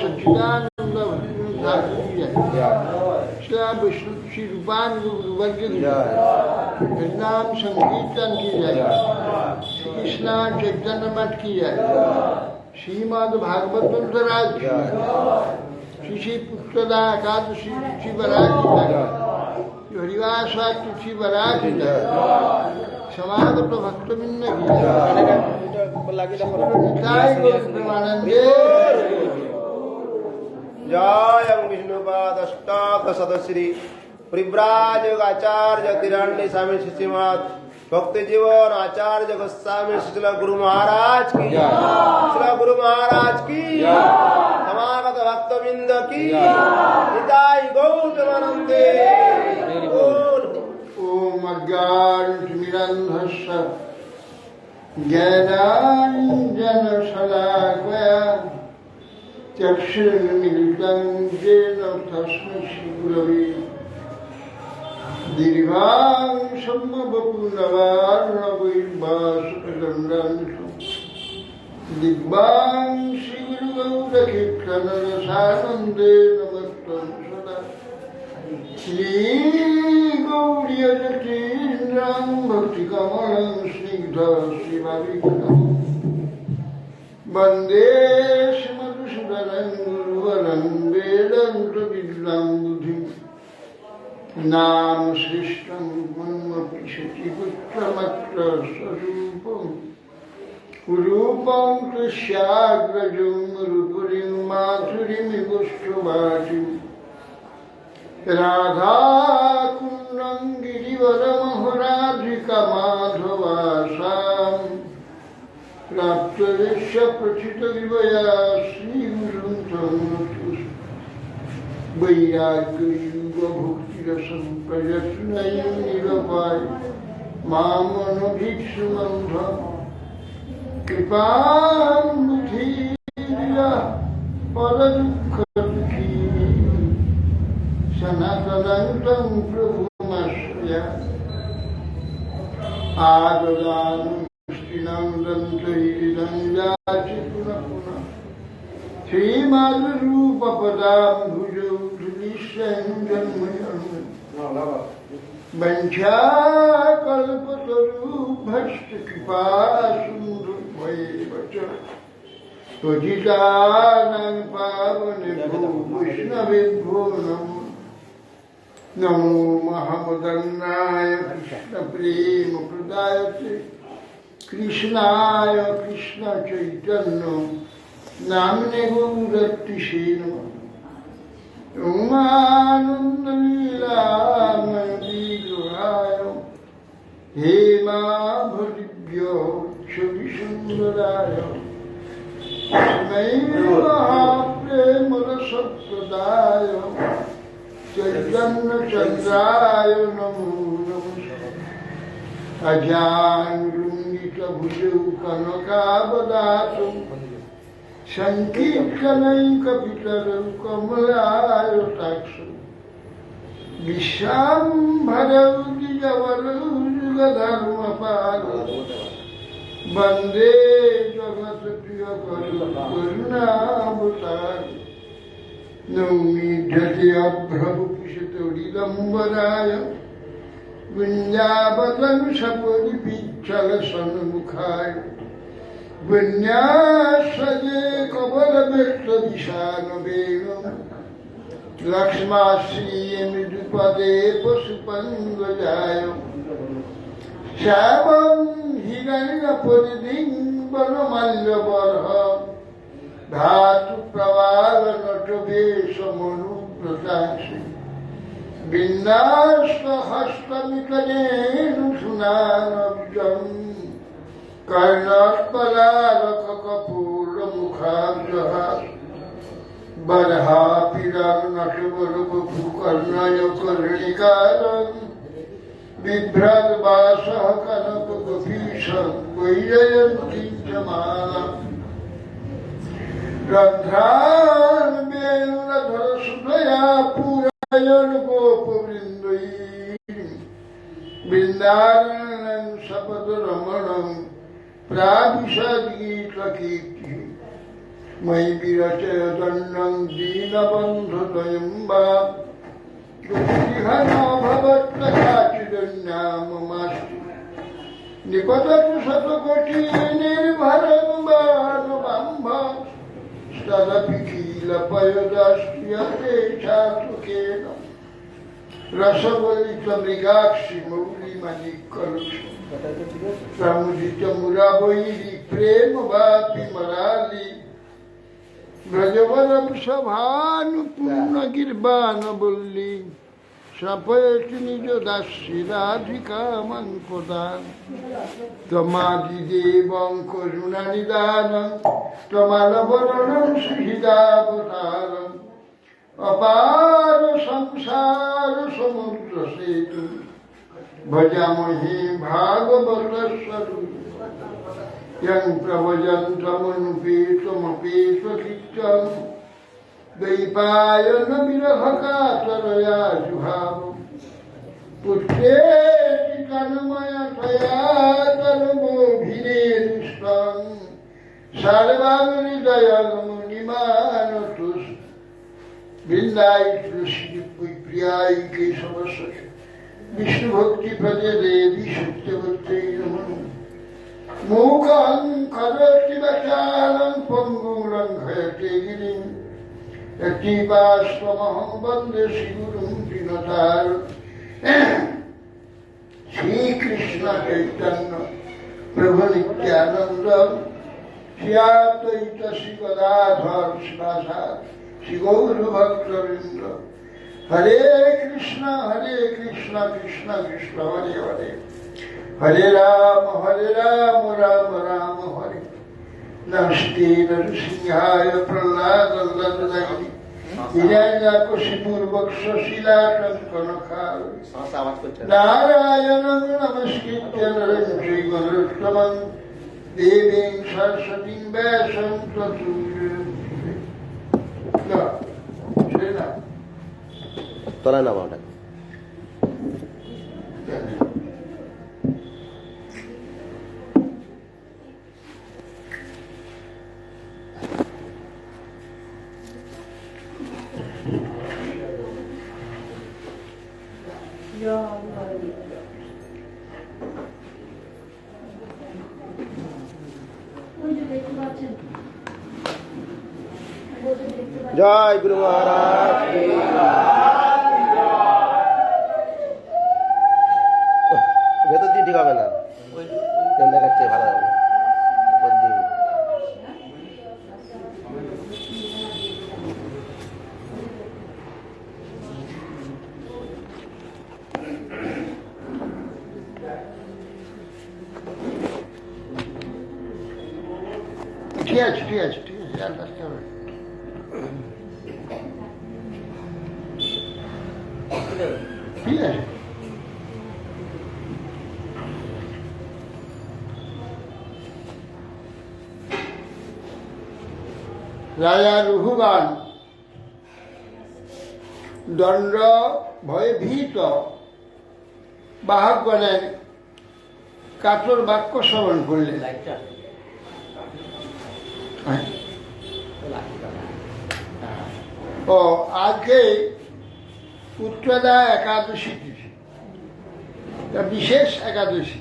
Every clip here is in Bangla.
सच्चिदानंद श्री विष्णु श्री रूपान वर्ग की नाम संकीर्तन की जाए, श्री कृष्णा चैतन्य मठ की जाए, श्रीमद भागवत ग्रंथराज की, श्री श्री पुत्रदा एकादशी तुलसी बराज की जाए, हरिवास तुलसी बराज की जाए, समागत भक्तबिंद की जाए, जय विष्णुपादष्टाक सदश्री परिव्राज आचार्य तिरानी स्वामी श्रीमद भक्ति जीवन आचार्य गोस्वामी श्रील गुरु महाराज की, श्रील गुरु महाराज की, समागत भक्तबिंद की, निताई गौतमानंदे। ओम अज्ञानतिमिरन्धस्य ज्ञानाञ्जन शलाकया चक्षुर्मिलितं येन तस्मै श्रीगुरवे दीर्घां सम्मवपुनवार्णवैर्वासुकदण्डांशु दिग्वां श्रीगुरुगौरकीर्तनरसानन्दे नमस्तं सदा श्रीगौर्यजतीन्द्रं भक्तिकमलं स्निग्धश्रीभाविकम् वन्दे श्रीमधुसूदनं गुरुवरं वेदान्तविद्यां बुद्धिं नाम श्रेष्ठं मन्मपि शचीपुत्रमत्र स्वरूपं रूपं कृष्याग्रजं रूपुरीं माधुरीमिवुष्टभाषिं राधाकुण्डं गिरिवरमहोराधिका माधवासाम् प्राप्तवेश्य प्रथितविवया श्रीगुरुं तन्नतु वैराग्ययुगभुक्तिरसं प्रयत्नयं निरपाय मामनुभिक्षुमन्धं कृपां बुद्धिर्या परदुःखदुःखी सनातनं प्रभुमश्रया आददामि नंदंतहिदंजाचि पुनः पुनः श्रीमाधुरूपपदाम्बुजौ धुलिश्यं जन्मजन्म वञ्चाकल्पतरुभ्यश्च कृपासिन्धुभ्यैव च त्वजितानां पावनेभ्यो वैष्णवेभ्यो नमो महामदन्नाय कृष्णप्रेमप्रदायते कृष्णाय कृष्ण चैतन्य नामने गौरतिषे नमः उमानन्दलीलामय विग्रहाय हेमाभृभ्यो क्षुभिसुन्दराय तस्मै महाप्रेमरसप्रदाय चैतन्यचन्द्राय नमो नमः अजानुलुण्ठितभुजौ कनकावदातौ सङ्कीर्तनैकपितरौ कमलायताक्षौ विश्वाम्भरौ द्विजवरौ युगधर्मपालौ वन्दे जगत्प्रियकरौ करुणावतारौ नौमि धृतिअभ्रमुपसितोडिदम्बराय वृन्दावनं सपरिपिच्छलसन्मुखाय विन्यासये कमलमेत्तविशानवेणुं लक्ष्माश्रियमृदुपदे पशुपङ्गजाय श्यामं हिरण्यपरिधिं वनमाल्यबर्ह धातुप्रवालनटवेशमनुव्रतांसि बिन्दास्तहस्तमिकनेनुसुनानब्जं कर्णस्पलालककपूर्णमुखाब्जः बर्हापिरान्नटवरवपुकर्णयकर्णिकारं बिभ्रद्वासः कनकगभीषं वैजयन्तीं च मालाम् रन्ध्रान् वेणुरधरसुधया पूरयन् गोपवृन्दैः वृन्दारण्यं सपदरमणं प्राविशद्गीतकीर्तिः ময়ি বিরচয় দণ্ডং দীনবন্ধুদ্বয়ং বা ভবত্তকাচিদন্যামমাস্তু নিপততু শতকোটি নির্ভরং বাদবাম্ভ তদপি কিলপয়দাস্ত্রিয়তে চাতুকেন রসবলিত মৃগাক্ষি মৌলিমানিকলুষ প্রমুদিত মুরাবৈরি প্রেম বাপি মরালি ব্রজবরম সভানুপূর্ণ গির্বাণবল্লী স্বপয়তি নিজ দাসী রাধিকা মঙ্কদান ত্বমাদিদেবং করুণানিদানং ত্বমালবরণং সুহৃদাবতারং অপার সংসার সমুদ্র সেতু ভজামহে ভাগবত স্বরূপ यं प्रवजन्तमनुपेतमपेतकृत्यं द्वैपायनविरहकातरया जुहावं पुत्रेति तन्मयतया तन्मोभिनेदुष्टं सर्वं हृदयं मुनिमानतुस् वृन्दाय तुलसीप्रियाय केशवस्य विष्णुभक्तिपदे देवी सत्यवत्यै नमः मूकं करोति वाचालं पङ्गुं लङ्घयते गिरिं यत्किपास्त्वमहं वन्दे श्रीगुरुं दीनतारिणं श्रीकृष्ण चैतन्य प्रभु नित्यानन्द श्री अद्वैत श्री गदाधर शिवासादि श्री गौरभक्तवृन्द हरे कृष्ण कृष्ण कृष्ण हरे हरे हरे राम राम राम हरे नमस्ते नरसिंहाय प्रह्लादल्लदयि हिरण्यकशिपूर्वक्षशिलाटङ्कनखाय नारायणं नमस्कृत्य नरं चैव देवीं सरस्वतीं व्यासं ततो তলায় নামা ওটা জয় গুরু মহারাজ কি ভেতর দিয়ে ঠিক হবে না দেখাচ্ছে ভালো হবে ঠিক আছে ঠিক আছে ঠিক আছে আর আসতে হবে ঠিক আছে রাজা রুহুবান দণ্ড ভয়ে ভীত বাহকগণের কাতর বাক্য শ্রবণ করলেন। ও আজকে উত্তরদা একাদশী তিথি, বিশেষ একাদশী।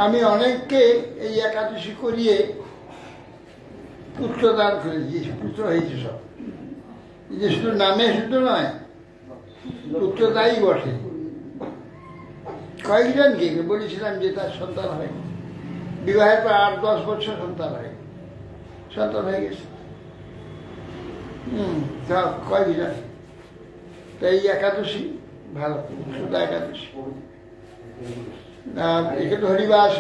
আমি অনেককে এই একাদশী করিয়ে পুত্রদান করেছি, পুত্র হয়েছে সব। যে শুধু নামে শুধু নয়, পুত্রদাই বসে। কয়েকজনকে বলেছিলাম যে তার সন্তান হয়, বিবাহের পর 8-10 বছর সন্তান হয়, সন্তান হয়ে গেছে। কয়েকজন তো এই একাদশী ভালো, শুধু একাদশী। একে তো হরিবাস,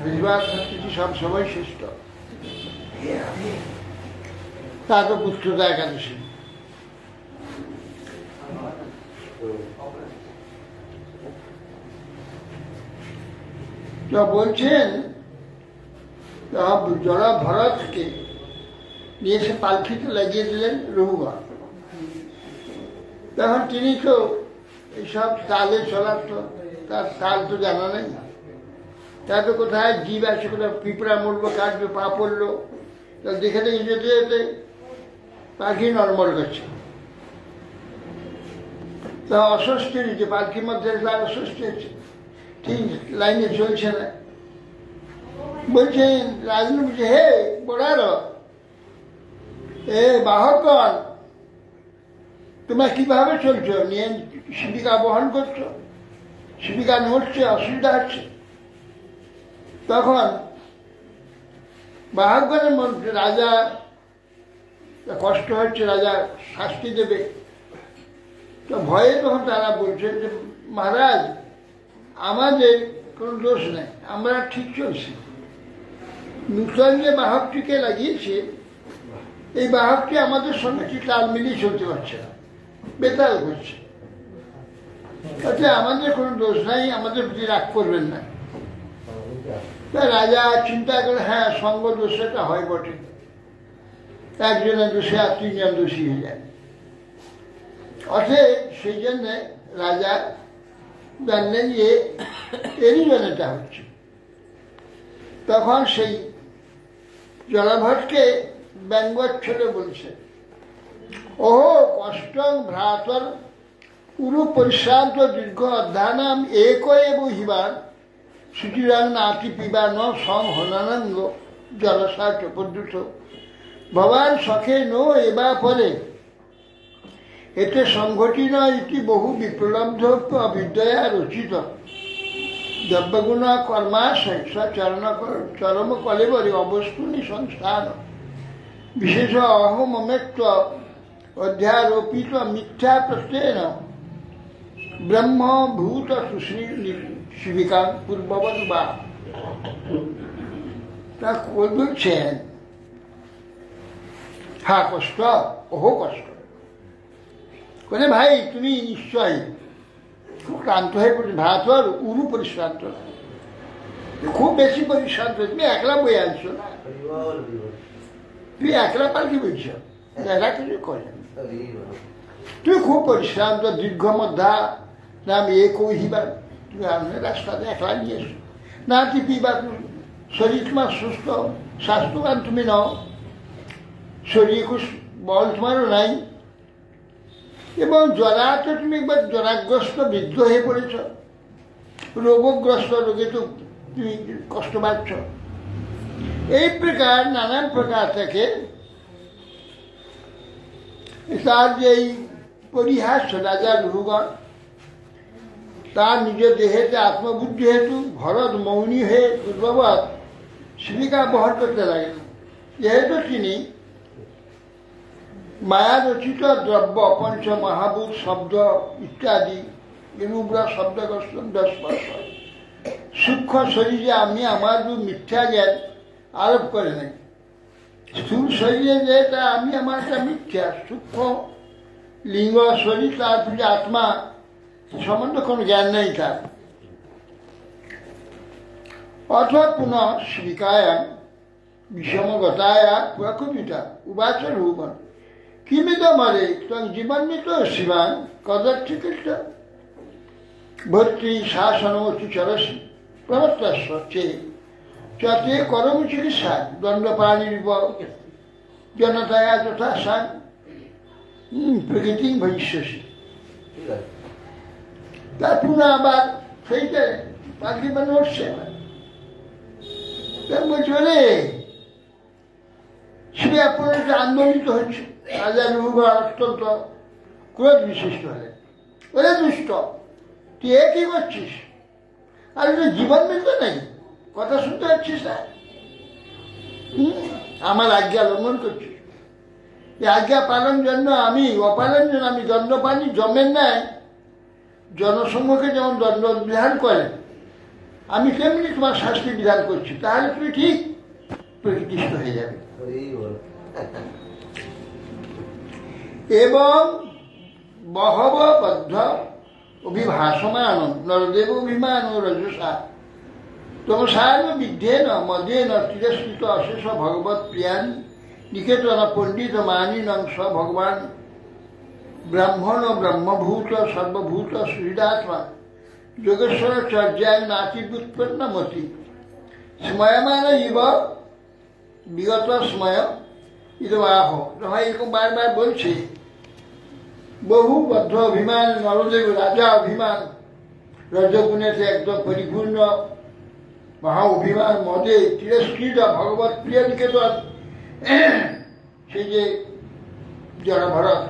হরিবাস তিথি সব সময় শ্রেষ্ঠ। তারপর পুত্রদা একাদশী। বলছেন জরা ভরতকে নিয়ে এসে পালকিতে লাগিয়ে দিলেন রঘুগণ। তখন তিনি তো এইসব তালে চলার তো তার তাল তো জানা নেই, তারপরে কোথায় জীব আছে, কোথায় পিঁপড়া মরলো, কাটবে, পা পড়লো, তা দেখে দেখে যেতে যেতে পাখি নর্মাল করছে। তা অস্বস্তি হচ্ছে, পাখির মধ্যে তার অস্বস্তি হচ্ছে, ঠিক লাইনে চলছে না। বলছে রাজনু, বলছে হে বড়ার এ বাহকগণ, তোমরা কিভাবে চলছো, নিয়ে শিবিকা বহন করছো, শিবিকা নড়ছে, অসুবিধা হচ্ছে। তখন বাহকগণের মধ্যে রাজা কষ্ট হচ্ছে, রাজা শাস্তি দেবে, তো ভয়ে তখন তারা বলছেন যে মহারাজ, আমাদের কোনো দোষ নেই, আমরা ঠিক চলছি। নূতন যে বাহকটিকে লাগিয়েছে, এই বাহকটি আমাদের সঙ্গে ঠিক তাল মিলিয়ে চলতে পারছে না, বেতাল করছে, তাতে আমাদের কোনো দোষ নাই, আমাদের প্রতি রাগ করবেন না। তা রাজা চিন্তা করে, হ্যাঁ সঙ্গ দোষটা হয় বটে, একজনের দোষে আর তিনজন দোষী হয়ে যায়। অতএব সেই জন্যে রাজা জানলেন যে এরই জন্য এটা হচ্ছে। তখন সেই জলাভটকে ব্যঙ্গচ্ছলে বলছে, ওহো কষ্টং ভ্রাতর উরু পরিশ্রান্ত দীর্ঘ অধ্যানাম এক এব হিবার সুচিরাং নাতি পিবা ন সংহনানঙ্গ জলসাচ পদ্যুত ভবান সখে নো এবা ফলে এতে সংঘটিত ইতি বহু বিপ্লব্ধ অবিদ্যয়া রচিত দ্রব্যগুণ কর্মাশয় চরম কলেবরে অবস্তুনি সংস্থান বিশেষ অহমমেত্ব অধ্যারোপিত মিথ্যা প্রত্যয়েন ব্রহ্মভূত সুশ্রী শিবিকা পূর্ববৎ বা। তা বলছেন, হ্যাঁ কষ্ট, ওহো কষ্ট। বলে ভাই তুমি নিশ্চয় খুব ক্লান্ত হয়ে পড়েছে, ভাতর উরু পরিশ্রান্ত, খুব বেশি পরিশ্রান্ত, তুমি একলা বয়ে আনছো না, তুই একলা পালকি বলছ, এরা কিছু করে, তুই খুব পরিশ্রান্ত, দীর্ঘ মধ্যা নাম এ কহিবার, তুমি আপনার রাস্তাতে একলা নিয়ে এসো না, তুই পিবা, শরীর তোমার সুস্থ, স্বাস্থ্যবান তুমি নও, শরীর খুব বল তোমারও নাই, এবং জরাতে তুমি একবার জরাগ্রস্ত বৃদ্ধ হয়ে পড়েছ, রোগগ্রস্ত, রোগে তো তুমি কষ্ট পাচ্ছ। এই প্রকার নানান প্রকার থেকে তার যে পরিহাস রাজা রঘুগণ তার নিজের দেহেতে আত্মবুদ্ধি হেতু ভরত মৌনী হয়ে পূর্ববৎ শিবিকা বহন করতে লাগেন। যেহেতু তিনি মায়া রচিত দ্রব্য পঞ্চ মহাভূত শব্দ ইত্যাদি এরূপর শব্দগ্রস্ত স্পর্শ সূক্ষ্ম শরীরে আমি আমার মিথ্যা জ্ঞান আরোপ করে নেই। স্থূল শরীরে যেটা আমি আমার একটা মিথ্যা, সূক্ষ্ম লিঙ্গ শরীর, তার প্রতি আত্মা সম্বন্ধে কোনো জ্ঞান নেই তার। অথবা পুনঃ শিবিকায়াং বিষমগতায়া প্রকৃতিটা উবাচ রূপন কিমিদমরে ত্বং জীবন্বিত শিবান কদর্থিকৃষ্ট ভর্তি শাসনমতি চরসি প্রবর্তস্ব চে চতে করমি চিকিৎসা দণ্ডপাণির জনতায়া যথা সান প্রকৃতি ভবিষ্যসি। তার পুনঃ আবার সেইটা পাখি মানে উঠছে, বলছে রে সে আপনার আন্দোলিত হচ্ছে। রাজা রঘুগণ অত্যন্ত ক্রোধ বিশিষ্ট হলেন, ওরে দুষ্ট, তুই এ কি করছিস? আর জীবন মিলতে নেই, কথা শুনতে পাচ্ছিস না? আমার আজ্ঞা লঙ্ঘন করছিস। এই আজ্ঞা পালন জন্য আমি অপালন জন্য আমি দণ্ডপানি জমের ন্যায় জনসমূহকে যেমন দণ্ড বিধান করেন, আমি তেমনি তোমার শাস্তি বিধান করছি, তাহলে তুমি ঠিক প্রকৃতিষ্ঠ হয়ে যাবে। এবং বহব বদ্ধ অভিভাষমান নরদেব অভিমান ও রজসা তমসায়ন বিদ্ধেন মদেন তিরস্কৃত অশেষ ভগবত প্রিয়ানি নিকেতন পণ্ডিত মানি নংস ভগবান ব্রাহ্মণ ব্রহ্মভূত সর্বভূত সুহৃদাত্মা যোগেশ্বর চর্যায় নাতি উৎপন্ন মতি স্ময়মান ইব বিগত স্ময় ইদবাহ হয় এরকম বারবার বলছে। বহু বদ্ধ অভিমান, নরদেব রাজা অভিমান, রজগুণেতে একদম পরিপূর্ণ মহা অভিমান, মদে তিরস্কৃত ভগবত প্রিয় নিকেতন, সেই যে জড় ভরত।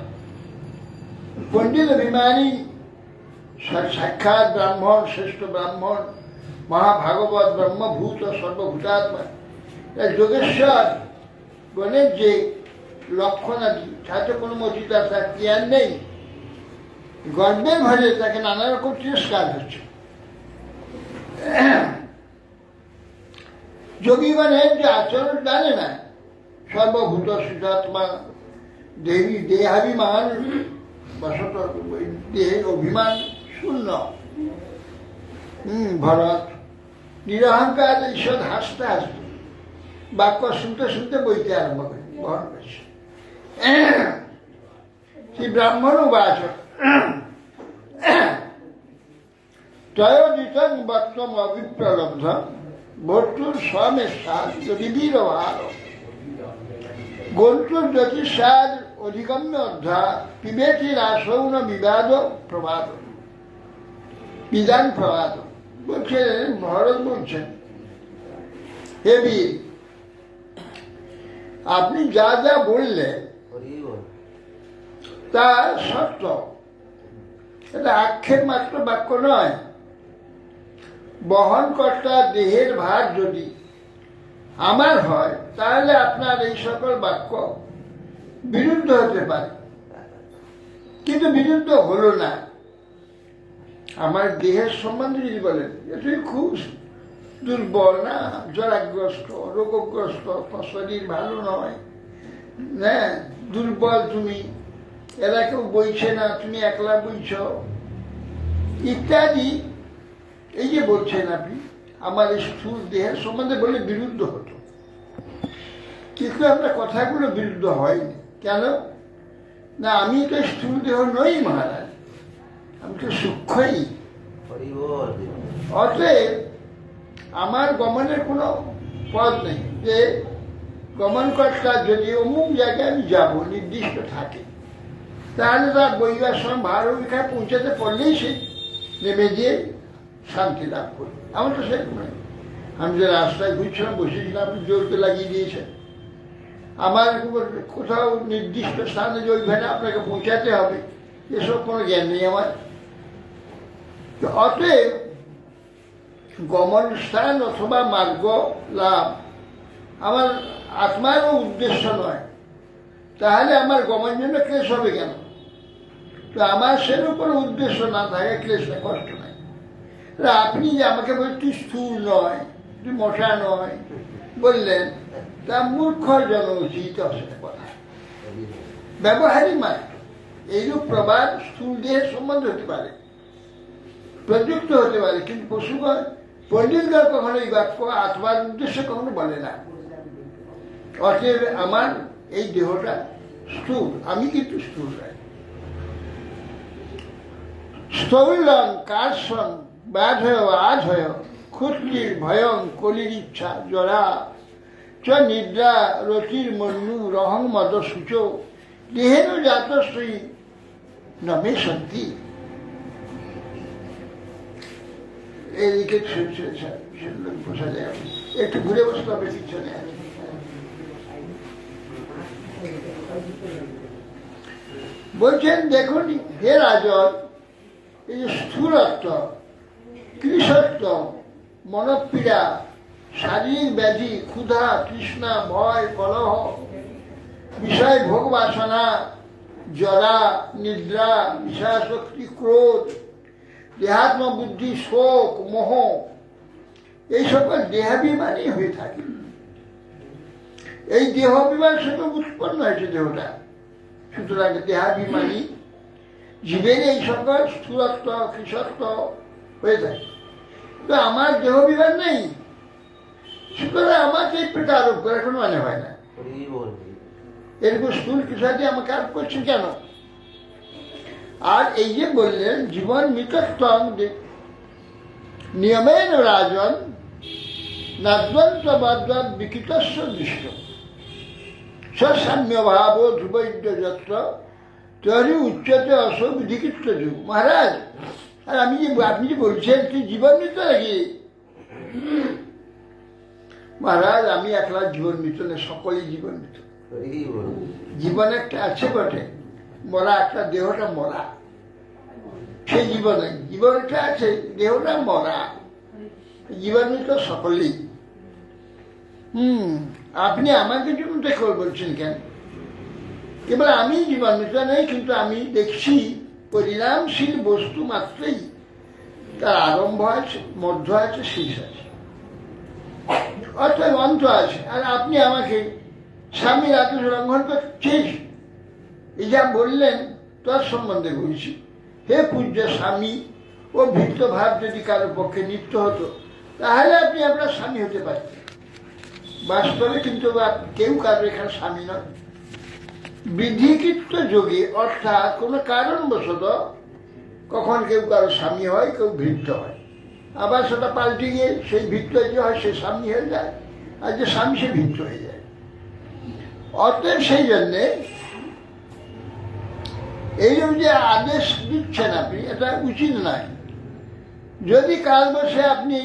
পণ্ডিত অভিমানী সাক্ষাৎ ব্রাহ্মণ, শ্রেষ্ঠ ব্রাহ্মণ, মহাভাগবত ব্রহ্মভূত সর্বভূতাত্মা যোগেশ্বর গণের যে লক্ষণাদি তাতে কোনো মতিতা তার জ্ঞান নেই, গর্বের ভরে তাকে নানা রকম তিরস্কার হচ্ছে। যোগীগণের যে আচরণ জানে না, সর্বভূত শুদ্ধাত্মা দেবী দেহাভিমান বসত, দেহের অভিমান শূন্য। ভরত নিরহংকার ঈশ্বর হাসতে হাসতে বাক্য শুনতে শুনতে বইতে আরম্ভ করে বহন করছে। সেই ব্রাহ্মণ উপাসক ত্রয়োদিতং বক্তম অবিপ্রলব্ধ ভর্তুর স্বমেশাদ বিবির ভার গন্তুর জ্যোতিষাদ অধিগম্য অধ্যা পিবেতি রাসৌন বিবাদ প্রবাদ বিধান প্রবাদ। বলছেন ভরত বলছেন, হে বীর, আপনি যা যা বললেন তা সত্য, এটা আক্ষেপ মাত্র বাক্য নয়। বহনকর্তা দেহের ভার যদি আমার হয় তাহলে আপনার এই সকল বাক্য বিরুদ্ধ হতে পারে, কিন্তু বিরুদ্ধ হলো না। আমার দেহের সম্বন্ধে যদি বলেন, তুই খুব দুর্বল না, জরাগ্রস্ত, রোগগ্রস্ত, শরীর ভালো নয়, হ্যাঁ দুর্বল তুমি, এরা কেউ বইছে না, তুমি একলা বইছ ইত্যাদি, এই যে বলছেন আপনি আমার এই স্থূল দেহের সম্বন্ধে বলে বিরুদ্ধ হতো, কিন্তু আপনার কথাগুলো বিরুদ্ধ হয়নি। কেন না, আমি তো স্থূল দেহ নই মহারাজ, আমি তো সূক্ষ্মই। অতএব আমার গমনের কোনো পথ নেই, যে গমনকর্তা যদি অমুক জায়গায় আমি যাব নির্দিষ্ট থাকে, তাহলে তার বৈবাসন ভারবিকায় পৌঁছাতে পারলেই সে নেমে দিয়ে শান্তি লাভ করবে। আমার তো সেরকম নয়, আমি যে রাস্তায় ঘুরছিলাম বসেছিলাম, আপনি জোরকে লাগিয়ে দিয়েছেন। আমার কোথাও নির্দিষ্ট স্থানে যে ওইখানে আপনাকে পৌঁছাতে হবে এসব কোনো জ্ঞান নেই আমার। অতএব গমন স্থান অথবা মার্গ লাভ আমার আত্মারও উদ্দেশ্য নয়, তাহলে আমার গমন জন্য ক্লেশ হবে কেন? তো আমার সেরকম কোনো উদ্দেশ্য না থাকে, ক্লেশ না, কষ্ট নাই। আপনি যে আমাকে বলেন তুই স্থূল নয়, তুই মোটা নয় বললেন, তা মূর্খ জন উচিত অসুবিধা কথা, ব্যবহারিক মাত্র। এইরূপ প্রবাদ স্থূল দেহের সম্বন্ধে হতে পারে, প্রযুক্ত হতে পারে, কিন্তু পশুগণ পণ্ডিতগণ কখনো এই বাক্য আত্মার উদ্দেশ্যে কখনো বলে না। অতএব আমার এই দেহটা স্থূল, আমি কিন্তু স্থূল নয়। স্থৌলং কার্ষং ব্যাধয় আধয় ক্ষুত্রির ভয়ং কলির ইচ্ছা জরা চ নিদ্রা রতির মন্যু রহং মদ সূচ দেহেন জাতশ্রী নমে শান্তি। এইদিকে বসা যায়, একটু ঘুরে বসতে হবে পিছনে। বলছেন দেখুন হে রাজন, এই যে স্থূলত্ব, কৃষত্ব, মনপীড়া, শারীরিক ব্যাধি, ক্ষুধা, তৃষ্ণা, ভয়, কলহ, বিষয় ভোগ বাসনা, জরা, নিদ্রা, বিষয়াসক্তি, ক্রোধ, দেহাত্ম বুদ্ধি, শোক, মোহ, এই সকল দেহাভিমানই হয়ে থাকে। এই দেহাভিমান থেকে উৎপন্ন হয়েছে দেহটা, সুতরাং দেহাভিমানী জীবের এই সকল স্থূলত্ব কৃষত্ব হয়ে থাকে। তো আমার দেহাভিমান নেই, সুতরাং আমাকে এই পেটে আরোপ করার কোনো মানে হয় না। এরকম স্থূল কৃষাদি আমাকে আরোপ করছেন কেন? আর এই যে বললেন জীবন মিতত্বং নিয়মেন রাজন নাদ্বন্দ্ববাদ বিকিতস্য দৃষ্ট সসাম্য ভাব ধ্রুবৈদ্য যত্র তরি উচ্চতে অসবিধিকৃত যুগ। মহারাজ, আর আপনি যে বলছেন তুই জীবন মৃত নাকি? মহারাজ, আমি একলা জীবন মৃত না, সকলেই জীবন মৃত। জীবন একটা আছে বটে, মরা একটা, দেহটা মরা, সে জীবন জীবনটা আছে, দেহটা মরা, জীবন মৃত সকলেই। আপনি আমাকে জন্য দেখো বলছেন কেন? কেবল আমি জীবান্বিত নেই, কিন্তু আমি দেখছি পরিণামশীল বস্তু মাত্রই তার আরম্ভ আছে, মধ্য আছে, শেষ আছে, অর্থাৎ অন্ত আছে। আর আপনি আমাকে স্বামীর আদেশ লঙ্ঘন করছিস, এই যা বললেন তার সম্বন্ধে বলছি। হে পূজ্য স্বামী ও ভৃত্য ভাব যদি কারোর পক্ষে নিত্য হতো, তাহলে আপনি আপনার স্বামী হতে পারতেন। বাস্তবে কিন্তু কেউ কারো এখানে স্বামী নয়। বিধিকৃত যোগে, অর্থাৎ কোনো কারণবশত কখন কেউ কারো স্বামী হয়, কেউ ভৃত্য হয়, আবার সেটা পাল্টে গিয়ে সেই ভৃত্য যে হয় সে স্বামী হয়ে যায়, আর যে স্বামী সে ভৃত্য হয়ে যায়। অতএব সেই জন্যে এইরকম যে আদেশ দিচ্ছেন আপনি, এটা উচিত নয়। যদি কালবশে আপনি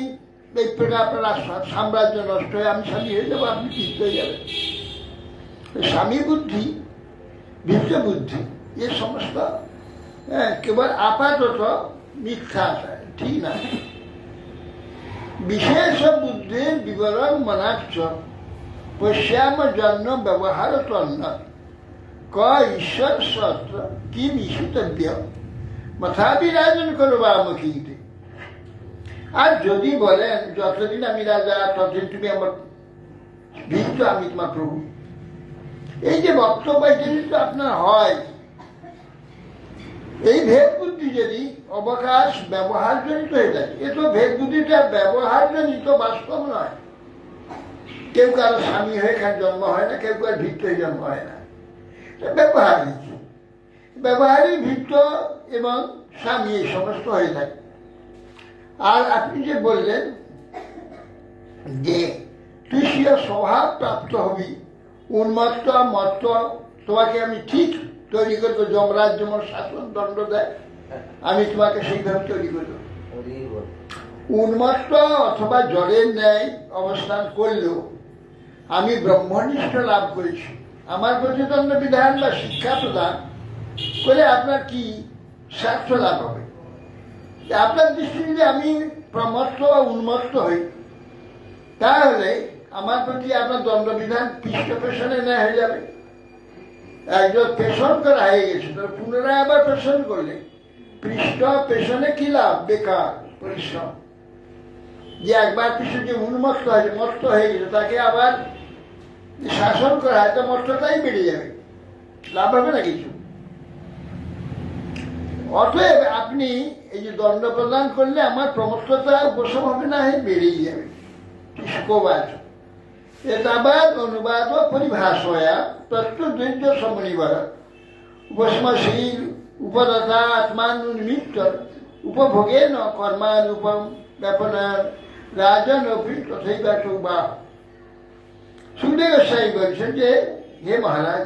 এই প্রকার আপনার সাম্রাজ্য নষ্ট হয়ে আমি স্বামী হয়ে যাবো, আপনি ভৃত্য হয়ে যাবেন। স্বামী বুদ্ধি, ভৃত্য বুদ্ধি, এ সমস্ত কেবল আপাতত মিথ্যা, ঠিক না। বিশেষ বুদ্ধির বিবরণ মনাচ্ছ পশ্যাম জন্ম ব্যবহার তন্ন ক ঈশ্বর সত্র কি বিশুতব্য মথাবিরাজন করবামুখীতে। আর যদি বলেন যতদিন আমি রাজা ততদিন তুমি আমার ভৃত্য, আমি তোমার প্রভু, এই যে বক্তব্য যদি তো আপনার হয়, এই ভেদ বুদ্ধি যদি অবকাশ ব্যবহার জনিত হয়ে যায়, এ তো ভেদ বুদ্ধিটা ব্যবহার জনিত, বাস্তব নয়। কেউ কারো স্বামী হয়ে এখানে জন্ম হয় না, কেউ কারো ভৃত্য হয়ে জন্ম হয় না, ব্যবহারই ব্যবহারই ভৃত্য এবং স্বামী এই সমস্ত হয়ে থাকে। আর আপনি যে বললেন যে তুই সে স্বভাব প্রাপ্ত হবি, উন্মত্ত মত্ত, তোমাকে আমি ঠিক তৈরি করবো, যমরাজ যেমন শাসন দণ্ড দেয়, আমি তোমাকে সেইভাবে তৈরি করবো। উন্মত্ত অথবা জ্বরের ন্যায় অবস্থান করলেও আমি ব্রহ্মনিষ্ঠ লাভ করেছি। আমার প্রতিদণ্ড বিধান বা শিক্ষা প্রদান করে আপনার কি স্বার্থ লাভ হবে? আপনার দৃষ্টিতে আমি প্রমত্ত বা উন্মত্ত হই, তাহলে আমার প্রতি আপনার দণ্ডবিধান পৃষ্ঠ পেশনে নেওয়া হয়ে যাবে। একজন পেশন করা হয়ে গেছে, তার পুনরায় আবার পেশন করলে পৃষ্ঠ পেশনে কি লাভ? বেকার পরিশ্রম। যে একবার পৃষ্ঠ যে উন্মত্ত হয়েছে, মত্ত হয়ে গেছে, তাকে আবার শাসন করা হয়, তো মত্তটাই বেড়ে যাবে, লাভ হবে না কিছু। অতএব আপনি এই যে দণ্ড প্রদান করলে আমার প্রমত্ততা উপশম হবে না, বেড়েই যাবে। শুকবাচ এতাবাদ অনুবাদ ও পরিভাষয়া তত্ত্বদ্বৈত সমনিবার উপসমশীল উপদাতা আত্মানুনিমিত্ত উপভোগে ন কর্মানুপম ব্যাপনার রাজন অপি তথৈবাচ বা। সুখদেব গোস্বামী বলছেন যে হে মহারাজ,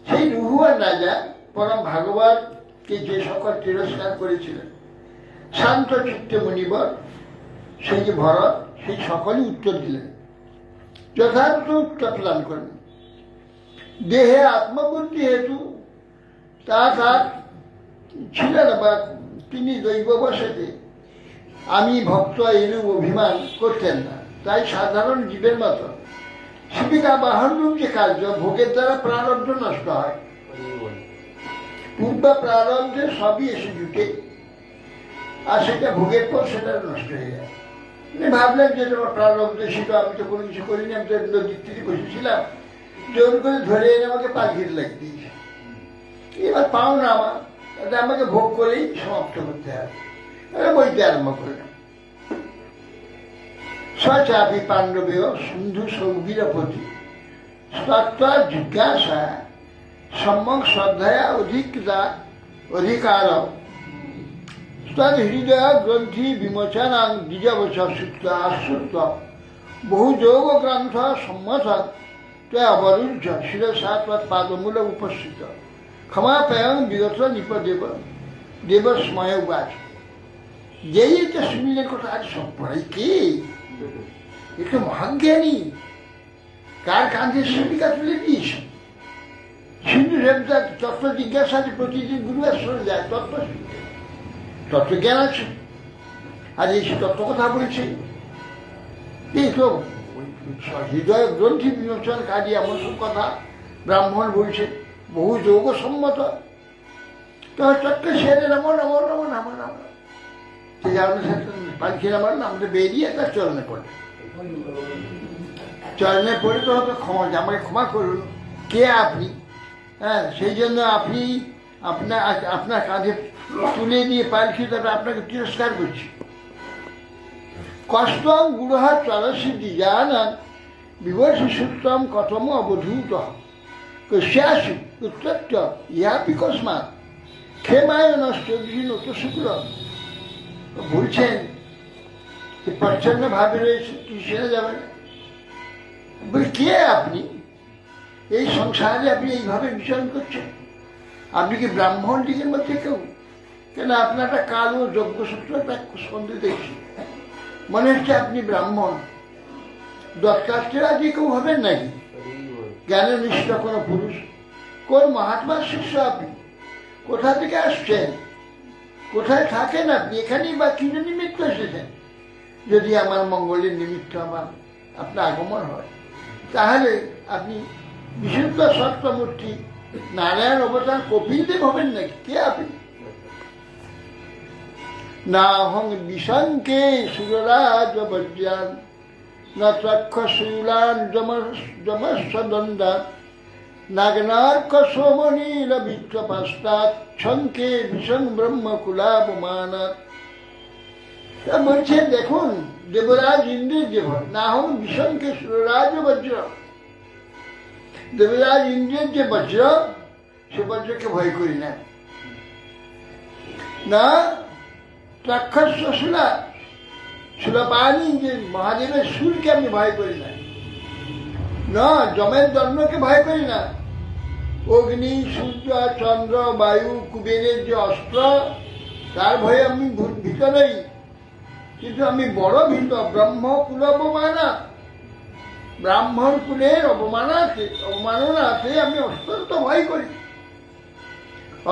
সেই রুহুয়ান রাজা পরম ভাগবতকে যে সকল তিরস্কার করেছিলেন, শান্ত চিত্তে মুনিবর সেই যে ভরত, সেই সকলই উত্তর দিলেন, যথার্থ উত্তর প্রদান করেন। দেহে আত্মবুদ্ধি হেতু তার ছিলেন, বা তিনি দৈববশতে আমি ভক্ত এরূপ অভিমান করতেন না। তাই সাধারণ জীবের মতো শিবিকা বাহনরূপ যে কার্য, ভোগের দ্বারা প্রারব্ধ নষ্ট হয়। পূর্ব প্রারব্ধে সবই এসে জুটে, আর সেটা ভোগের পর সেটা নষ্ট হয়ে যায়। ভাবলেন যে তোমার প্রারব্ধ ছিল, আমি তো কোনো কিছু করিনি, আমি তো নদীর তীরে বসেছিলাম, জোর করে ধরে এনে আমাকে পাখির লাগিয়ে দিয়েছে, এবার পাও না আমার, তাতে আমাকে ভোগ করেই সমাপ্ত করতে হবে। বইতে আরম্ভ করলাম। সচাপি পাণ্ডবেয় সিন্ধু সৌবীরপতি তত্ত্বা জিজ্ঞাসা সম্যক শ্রদ্ধয়া অধিকার তদ হৃদয় গ্রন্থি বিমোচনাং দ্বিজবচ সুক্ত আশ্রুত বহু যোগ গ্রন্থ সম্মত তে অবরুদ্ধ শিরসাৎ পাদমূল উপস্থিত ক্ষমাপয়ং বিগত নিপদেব দেবস্ময় উবাচ। যেই এটা শুনলেন কথা আজ সব পড়াই কে একটু মহাজ্ঞানী, কার কাঁধে শিবিকা তুলে দিয়েছ। সিন্ধু দেবতা তত্ত্ব জিজ্ঞাসা প্রতিদিন গুরু আশ্রমে যায় তত্ত্ব শিখতে, তত্ত্বজ্ঞান আছে, আর এই তত্ত্ব কথা বলছে। এই তো হৃদয় গ্রন্থি বিমোচনকারী এমন সব কথা ব্রাহ্মণ বলছে, বহু যোগ সম্মত। তত্ত্ব সেরে নামো নামো নামো নামো নামো পালকি নামার আমাদের বেরিয়ে একটা চলনে পড়ে, চলনে পড়ে তো হয়তো ক্ষমা, আমাকে ক্ষমা করুন, কে আপনি? হ্যাঁ, সেই জন্য আপনি আপনার কাঁধে তুলে নিয়ে পালকি, তারপরে আপনাকে তিরস্কার করছি। কষ্টম গুড়হা চরসিদ্ধি জানান বিবর্ষি সূত্রম কথম অবধূত কস্যাসু উত্তপ্ত ইহাপি কস্মাৎ ক্ষেমায় নষ্ট নত শুক্র। বলছেন যে প্রচ্ছন্ন ভাবে রয়েছে, টিউশনে যাবেন। বলে কে আপনি? এই সংসারে আপনি এইভাবে বিচরণ করছেন? আপনি কি ব্রাহ্মণ দিকের মধ্যে কেউ? কেন আপনার একটা কালো যজ্ঞসূত্র একটা সন্ধে দেখছি, মনে হচ্ছে আপনি ব্রাহ্মণ। দত্তাত্রেয় আজকে কেউ হবেন নাকি? জ্ঞাননিষ্ঠ কোনো পুরুষ, কোন মহাত্মার শিষ্য আপনি? কোথা থেকে আসছেন? কোথায় থাকেন আপনি? এখানেই বা কি নিমিত্ত এসেছেন? যদি আমার মঙ্গলের নিমিত্ত আপনার আগমন হয়, তাহলে আপনি বিশুদ্ধ সত্যমূর্তি নারায়ণ অবতার কপিলদেব হবেন নাকি? কে আপনি? না হং বিশঙ্কে সুররাজ বজ্রান না ত্রক্ষশূলান যমস্বদন্দান নাগনার্ক সোমনীল বিত্তপাস্তাৎ শঙ্কে বিষং ব্রহ্মকুলাপমানাৎ। বলছেন দেখুন, দেবরাজ ইন্দ্রের যে ভয়, না হং বিশঙ্কে সুররাজ বজ্র, দেবরাজ ইন্দ্রের যে বজ্র, সে বজ্রকে ভয় করি না। না ত্রক্ষশূলা, সুলপানি যে মহাদেবের সুরকে আমি ভয় করি না। না যমের দণ্ডকে ভয় করি না। অগ্নি, সূর্য, চন্দ্র, বায়ু, কুবেরের যে অস্ত্র, তার ভয়ে আমি ভীত নই। কিন্তু আমি বড় ভীত ব্রহ্মকুল অবমানা, ব্রাহ্মণ কুলের অবমাননাতে আমি অত্যন্ত ভয় করি।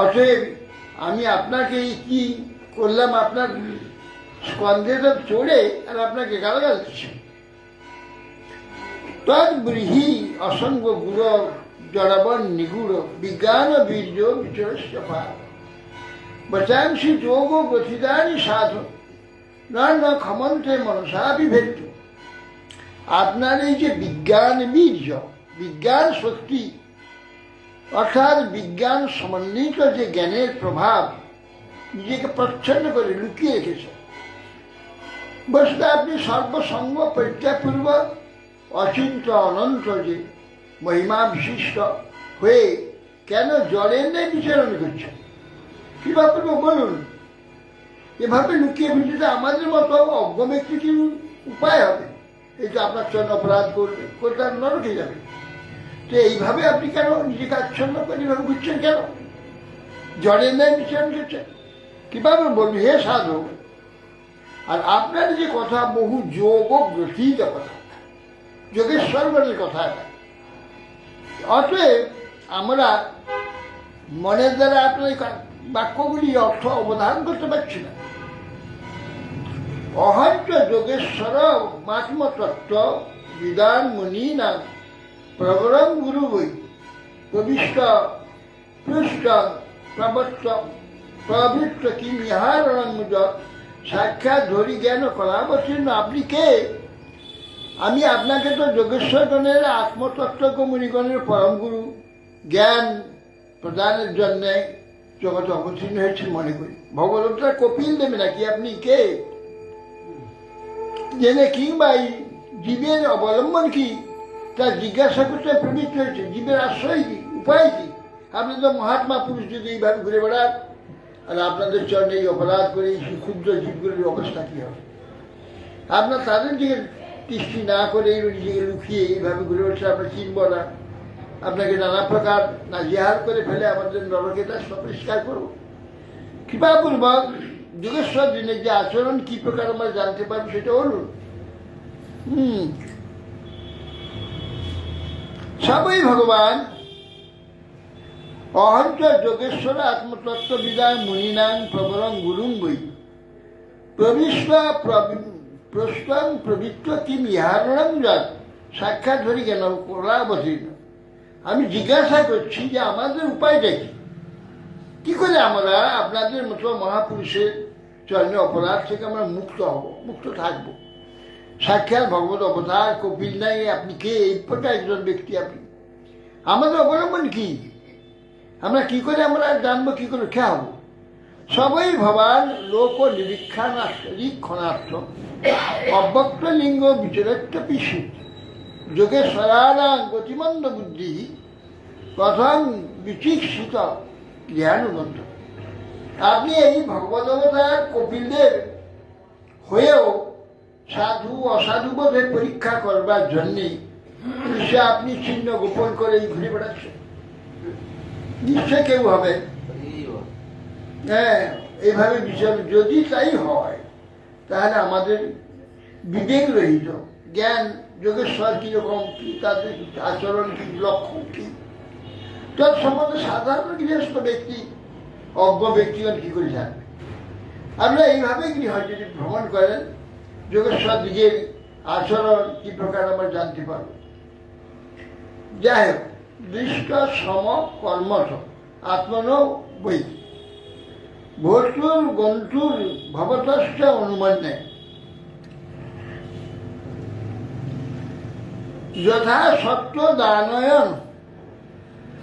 অতএব আমি আপনাকে কি করলাম? আপনার স্কন্ধে তো চড়ে আর আপনাকে গালাগাল দিচ্ছি। তদ্ব্রীহি অসঙ্গ গুড় জড়বন নিগুড় বিজ্ঞান বীর্য বিচরস্যফা বচাংসি যোগ গথিদানি সাধু না ক্ষমন্তে মনসা বিভেদ। আপনার এই যে বিজ্ঞান বীর্য, বিজ্ঞান শক্তি, অর্থাৎ বিজ্ঞান সমন্বিত যে জ্ঞানের প্রভাব নিজেকে প্রচ্ছন্ন করে লুকিয়ে রেখেছে, বসতে আপনি সর্বসঙ্গ পরিত্যাগপূর্বক অচিন্ত অনন্ত যে মহিমা বিশিষ্ট হয়ে কেন জলের নেই বিচরণ করছেন? কিভাবে বলুন? এভাবে লুকিয়ে ভিজিতে আমাদের মতো অজ্ঞ ব্যক্তি কি উপায় হবে? এই যে আপনার জন্য অপরাধ করবে, কোথাও নরকে যাবে। তো এইভাবে আপনি কেন নিজেকে আচ্ছন্ন করে এইভাবে ঘুরছেন? কেন জলের নেই বিচরণ করছেন? কিভাবে বলবো হে সাধু? আর আপনার যে কথা বহু যোগ গ্রথিত কথা, যোগেশ্বরগণের কথা। অতএব আমরা মনের দ্বারা আপনার বাক্যগুলি অর্থ অবধান করতে পারছি না। অহন্ত যোগেশ্বর মাত্মতত্ত্ব বিদান মুনি না প্রবরং গুরু বই প্রবিষ্ট পৃষ্ঠ প্রবত্ত প্রবৃত্ত কিম ইহার সাক্ষাৎ ধরি জ্ঞান কলাবতীর্ণ। আপনি কে? আমি আপনাকে তো যোগেশ্বরগণের আত্মতত্ত্ব মুনিগণের পরম গুরু জ্ঞান প্রদানের জন্য জগতে অবতীর্ণ হয়েছে মনে করি। ভগবতটা কপিল দেবে নাকি? আপনি কে? জেনে কিংবা জীবের অবলম্বন কি তা জিজ্ঞাসা করতে প্রবৃত্ত হয়েছে। জীবের আশ্রয় কি, উপায় কি? আপনি তো মহাত্মা পুরুষ, যদি এইভাবে ঘুরে বেড়ান আর আপনাদের চরণে এই অপরাধ করে এই ক্ষুদ্র জীবগুলির অবস্থা কি হবে? আপনার তাদের দিকে তৃষ্টি না করে নিজেকে লুকিয়ে এইভাবে ঘুরে উঠছে আমরা চিনব না, আপনাকে নানা প্রকার নাজেহাল করে ফেলে আমাদের নরকে তা পরিষ্কার করবো। কৃপাপূর্বক যোগেশ্বর দিনের যে আচরণ কি প্রকার আমরা জানতে পারবো সেটা বলুন। সবই ভগবান অহঞ্চ যোগেশ্বর আত্মতত্ত্ববিদায় মুনিনাং প্রবরং গুরুং বই প্রবিষ্টং প্রবৃত্ত কিম ইহারণং যৎ সাক্ষাৎ ধরি কেন কোলাবতীর্ণ। আমি জিজ্ঞাসা করছি যে আমাদের উপায়টা কি করে আমরা আপনাদের মতো মহাপুরুষের চরণে অপরাধ থেকে আমরা মুক্ত হব, মুক্ত থাকবো। সাক্ষাৎ ভগবত অবতার কপিল নাই, আপনি কে? এই প্রকার একজন ব্যক্তি আপনি। আমাদের অবলম্বন কি? আমরা কি করে আমরা জানবো, কি করে খেয়া হবো? সবই ভবান লোক নিরীক্ষণার্থ অব্যক্ত লিঙ্গ বিচরত্ব পিসি যোগেশ্বরানাং গতিমন্দ বুদ্ধি কথং বিচিক্ষিত জ্ঞানবন্ত। আপনি এই ভগবত অবতার কপিলদের হয়েও সাধু অসাধু বোধে পরীক্ষা করবার জন্যে সে আপনি চিহ্ন গোপন করে ঘুরে বেড়াচ্ছেন। নিশ্চয় কেউ হবে, হ্যাঁ, এইভাবে বিচার যদি তাই হয় তাহলে আমাদের বিবেক রহিত জ্ঞান যোগেশ্বর কিরকম, কি তাদের আচরণ কি, লক্ষণ কি, তার সম্বন্ধে সাধারণ গৃহস্থ ব্যক্তি অজ্ঞ ব্যক্তিগণ কি করে জানবে? আপনারা এইভাবে গৃহ যদি ভ্রমণ করেন যোগেশ্বর দিকের আচরণ কি প্রকার আমরা জানতে পারব। যাই হোক, দৃষ্ট সম কর্মঠ আত্মন বই ভর্তুর গন্তুর ভবতশ্চ অনুমান্যে যথা সত্য দানয়ন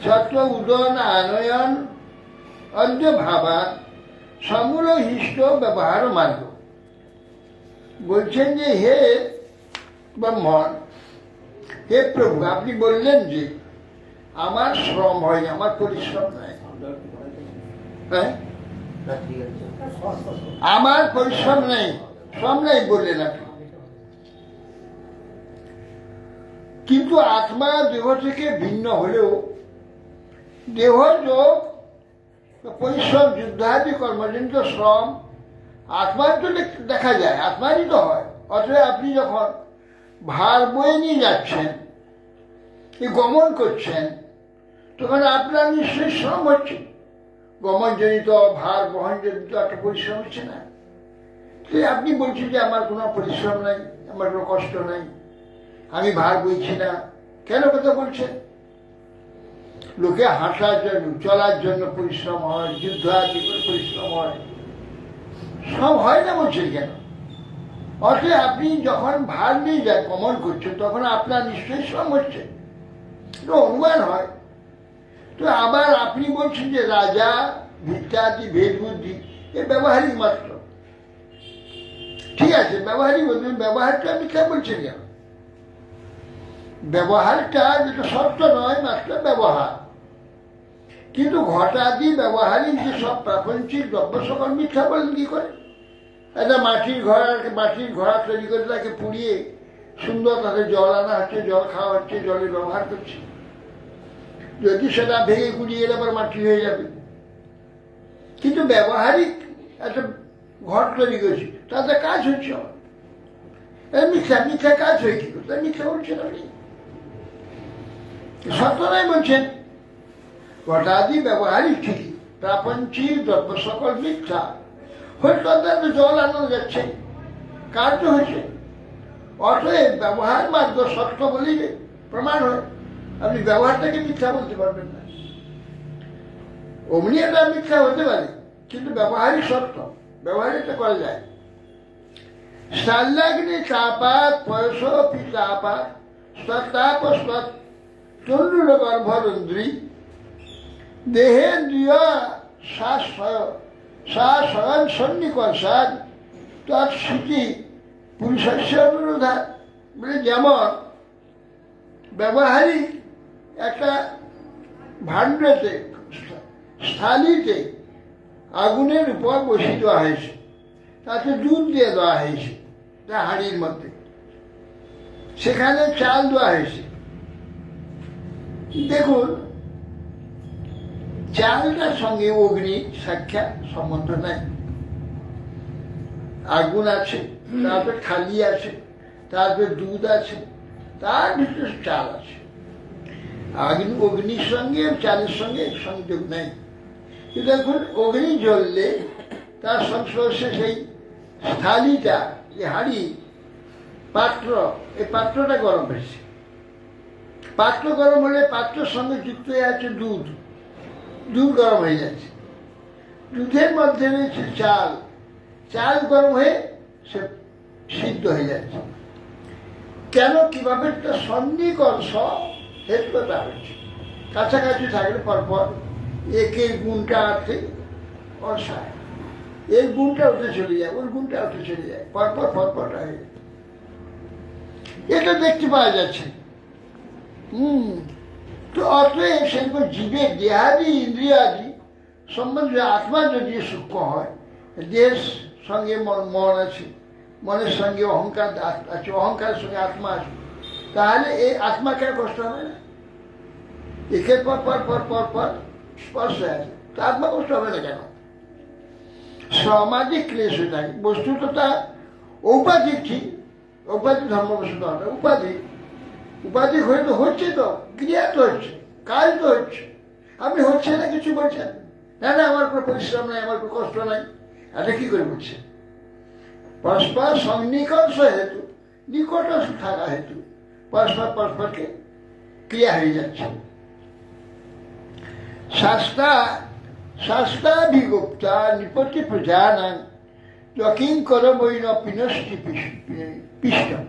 সত্য উদন আনয়ন অদ্য ভাবা সমূল হিষ্ট ব্যবহার মার্গ। বলছেন যে হে ব্রহ্মণ, হে প্রভু, আপনি বললেন যে আমার শ্রম হয়, আমার পরিশ্রম নাই, হ্যাঁ, আমার পরিশ্রম নেই, শ্রম নেই বললেন আপনি। কিন্তু আত্মা দেহ থেকে ভিন্ন হলেও দেহ যোগ পরিশ্রম যুদ্ধাদি কর্মজনিত শ্রম আত্মার তো দেখা যায়, আত্মারই তো হয়। অথবা আপনি যখন ভার বয়ে নিয়ে যাচ্ছেন, গমন করছেন, তখন আপনার নিশ্চয়ই শ্রম হচ্ছে। গমনজনিত ভার বহনজনিত একটা পরিশ্রম হচ্ছে না? আপনি বলছেন যে আমার কোনো পরিশ্রম নাই, আমার কোনো কষ্ট নাই, আমি ভার বইছি না, কেন কথা বলছেন? লোকে হাঁটার জন্য, চলার জন্য পরিশ্রম হয়, যুদ্ধ আদি করে পরিশ্রম হয়, সব হয় না বলছেন কেন? অর্থাৎ আপনি যখন ভার নিয়ে যায় গমন করছেন তখন আপনার নিশ্চয়ই শ্রম হচ্ছে, অনুমান হয়। তো আবার আপনি বলছেন যে রাজা ভিত্তাদি ভেদ বুদ্ধি এ ব্যবহারিক মাত্র। ঠিক আছে, ব্যবহারিক বলছেন, ব্যবহারটা আপনি কে বলছেন কেন? ব্যবহারটা যেটা সত্য নয়, মাত্র ব্যবহার। কিন্তু ঘটাদি ব্যবহারিক যে সব প্রাপঞ্চিক দ্রব্য সকল মিথ্যা বলেন কি করে? একটা মাটির ঘোড়া তৈরি করে তাকে পুড়িয়ে সুন্দর তাতে জল আনা হচ্ছে, জল খাওয়া হচ্ছে, জলের ব্যবহার করছে। যদি সেটা ভেঙে গুড়িয়ে এলে আবার মাটি হয়ে যাবে। কিন্তু ব্যবহারিক একটা ঘর তৈরি করেছি, তাতে কাজ হচ্ছে আমার। মিথ্যা মিথ্যা কাজ হয়ে কি করতে? মিথ্যা বলছেন আপনি, সত্য নয় বলছেন। ঘটাদি ব্যবহারিক ঠিকই, প্রাপঞ্চিক দ্রব্য সকল মিথ্যা। হয়তো তাদের জল আনানো যাচ্ছে, কার্য হয়েছে। অতএব ব্যবহার মার্গ সত্য বলেই প্রমাণ হয়। আপনি ব্যবহারটাকে মিথ্যা বলতে পারবেন না। অমনি এটা মিথ্যা হতে পারে, কিন্তু ব্যবহারই সত্য, ব্যবহার এটা করা যায়। শাল্যাগ্নি তাপাত পয়স পিতাপাত স্বতাপ তরুণ গর্ভরন্দ্রী দেহেন্দ্রিয় স্বয়ং সন্নিকর্ষাদ তৎস্মৃতি পুরুষস্য অনুরোধা। বলে যেমন ব্যবহারিক একটা ভাণ্ডতে স্থালিতে আগুনের উপর বসিয়ে দেওয়া হয়েছে, তাতে দুধ দিয়ে দেওয়া হয়েছে তা হাঁড়ির মধ্যে। সেখানে চাল দেওয়া হয়েছে। দেখুন, চালটার সঙ্গে অগ্নি সাক্ষাৎ সম্বন্ধ নাই। আগুন আছে, তারপরে থালি আছে, তারপরে দুধ আছে, তার ভিতরে চাল আছে। অগ্নির সঙ্গে চালের সঙ্গে সংযোগ নেই। কিন্তু এখন অগ্নি জ্বললে তার সংস্পর্শে সেই থালিটা, যে হাঁড়ি, পাত্র, এই পাত্রটা গরম হয়েছে। পাত্র গরম হলে পাত্রের সঙ্গে যুক্ত হয়ে আছে দুধ, দুধ গরম হয়ে যাচ্ছে। দুধের মধ্যে রয়েছে চাল, চাল গরম হয়ে সে সিদ্ধ হয়ে যাচ্ছে। কেন, কিভাবে সন্নিকর্ষ হেতুটা হচ্ছে। কাছাকাছি থাকলে পরপর একের গুণটা আছে অসায়, এর গুণটা উঠে চলে যায়, ওর গুণটা উঠে চলে যায়, পরপর পরপরটা হয়ে যায়। এটা দেখতে পাওয়া যাচ্ছে। তো অতএব সেরকম জীবের দেহাদি ইন্দ্রিয়াদি সম্বন্ধে আত্মা যদি সূক্ষ্ম হয়, দেহের সঙ্গে মন আছে, মনের সঙ্গে অহংকার আছে, অহংকারের সঙ্গে আত্মা আছে, তাহলে এই আত্মাকে কষ্ট হবে না। একের পর পর পর পর পর স্পর্শে আছে, তো আত্মা কষ্ট হবে না কেন? সামাজিক ক্লেশ হয়ে থাকে। বস্তুত তা ঔপাধিক, ঠিক ঔপাধিক ধর্মবস্তুত হবে, উপাধি উপাধিক হয়ে তো হচ্ছে, তো ক্রিয়া তো হচ্ছে, কাজ তো হচ্ছে। আপনি হচ্ছে না কিছু বলছেন, না না আমার কোনো পরিশ্রম নাই, আমার কোনো কষ্ট নাই, এটা কি করে বলছে? পরস্পর সন্নিকর্ষ হেতু, নিকট থাকা হেতু পরস্পর পরস্পরকে ক্রিয়া হয়ে যাচ্ছে। শাস্ত্রাভিগুপ্তা নিপতি প্রজানাং যকিঙ্কর বৈন পিনষ্টি পিষ্টম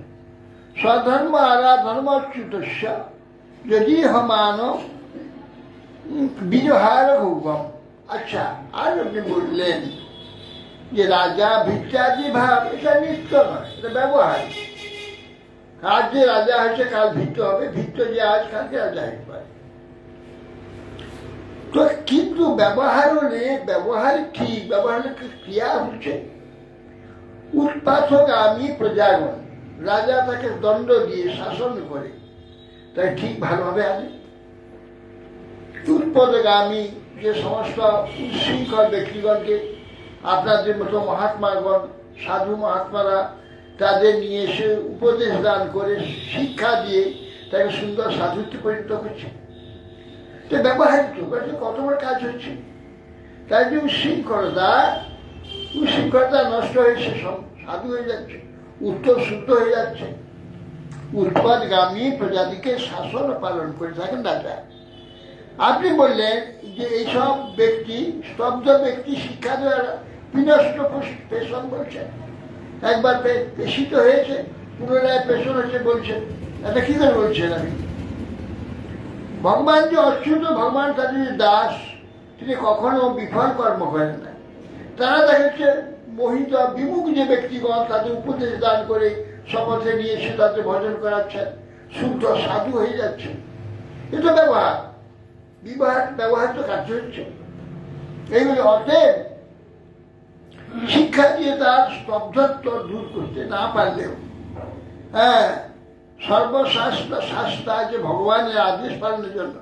স্বধর্ম আরাধর্মচ্যুতস্য যদি হমান বিজহার ভৌগম। আচ্ছা, আর আপনি বললেন যে রাজা ভিত্তাদি ভাব, এটা নিত্য নয়, এটা ব্যবহার। আজ যে রাজা হয়েছে কাল ভিত্ত হবে, ভিত্ত যে আজ কালকে রাজা হতে পারে। তো কিন্তু ব্যবহার হলে ব্যবহার ঠিক, ব্যবহার হলে ক্রিয়া হচ্ছে। উৎপাতগামী প্রজাগণ, রাজা তাকে দণ্ড দিয়ে শাসন করে, তাই ঠিক ভালোভাবে আনে। উৎপদগামী যে সমস্ত উচ্ছৃঙ্খল ব্যক্তিগণকে আপনাদের মতো মহাত্মাগণ, সাধু মহাত্মারা তাদের নিয়ে এসে উপদেশ দান করে, শিক্ষা দিয়ে তাকে সুন্দর সাধুত্বে পরিণত করছে। তো ব্যবহারিক কত বড় কাজ হচ্ছে। তাই যে উচ্ছৃঙ্খলতা নষ্ট হয়ে সে সাধু হয়ে যাচ্ছে, উত্তর শুদ্ধ হয়ে যাচ্ছে। উৎপাদগামী প্রজাতিকে শাসন পালন করে থাকেন রাজা। আপনি বললেন যে এইসব ব্যক্তি, স্তব্ধ ব্যক্তি শিক্ষা দেওয়ার বিনষ্ট পেশন বলছেন। একবার পেশিত হয়েছে, পুনরায় পেশন হয়েছে বলছেন, এটা কি করে বলছেন? আমি ভগবান যে অচ্যুত, ভগবান তাদের দাস, তিনি কখনো বিফল কর্ম করেন না। তারা দেখাচ্ছে মোহিত বিমুখ যে ব্যক্তিগণ, তাদের উপদেশ দান করে শপথে নিয়ে এসে তাদের ভজন করাচ্ছেন, শুদ্ধ সাধু হয়ে যাচ্ছে। এটা ব্যবহার, ব্যবহার তো কার্য হচ্ছে। এইগুলি অতএব শিক্ষা দিয়ে তার স্তব্ধত্ব দূর করতে না পারলেও, সর্বশাস্ত্রা যে ভগবানের আদেশ পালনের জন্য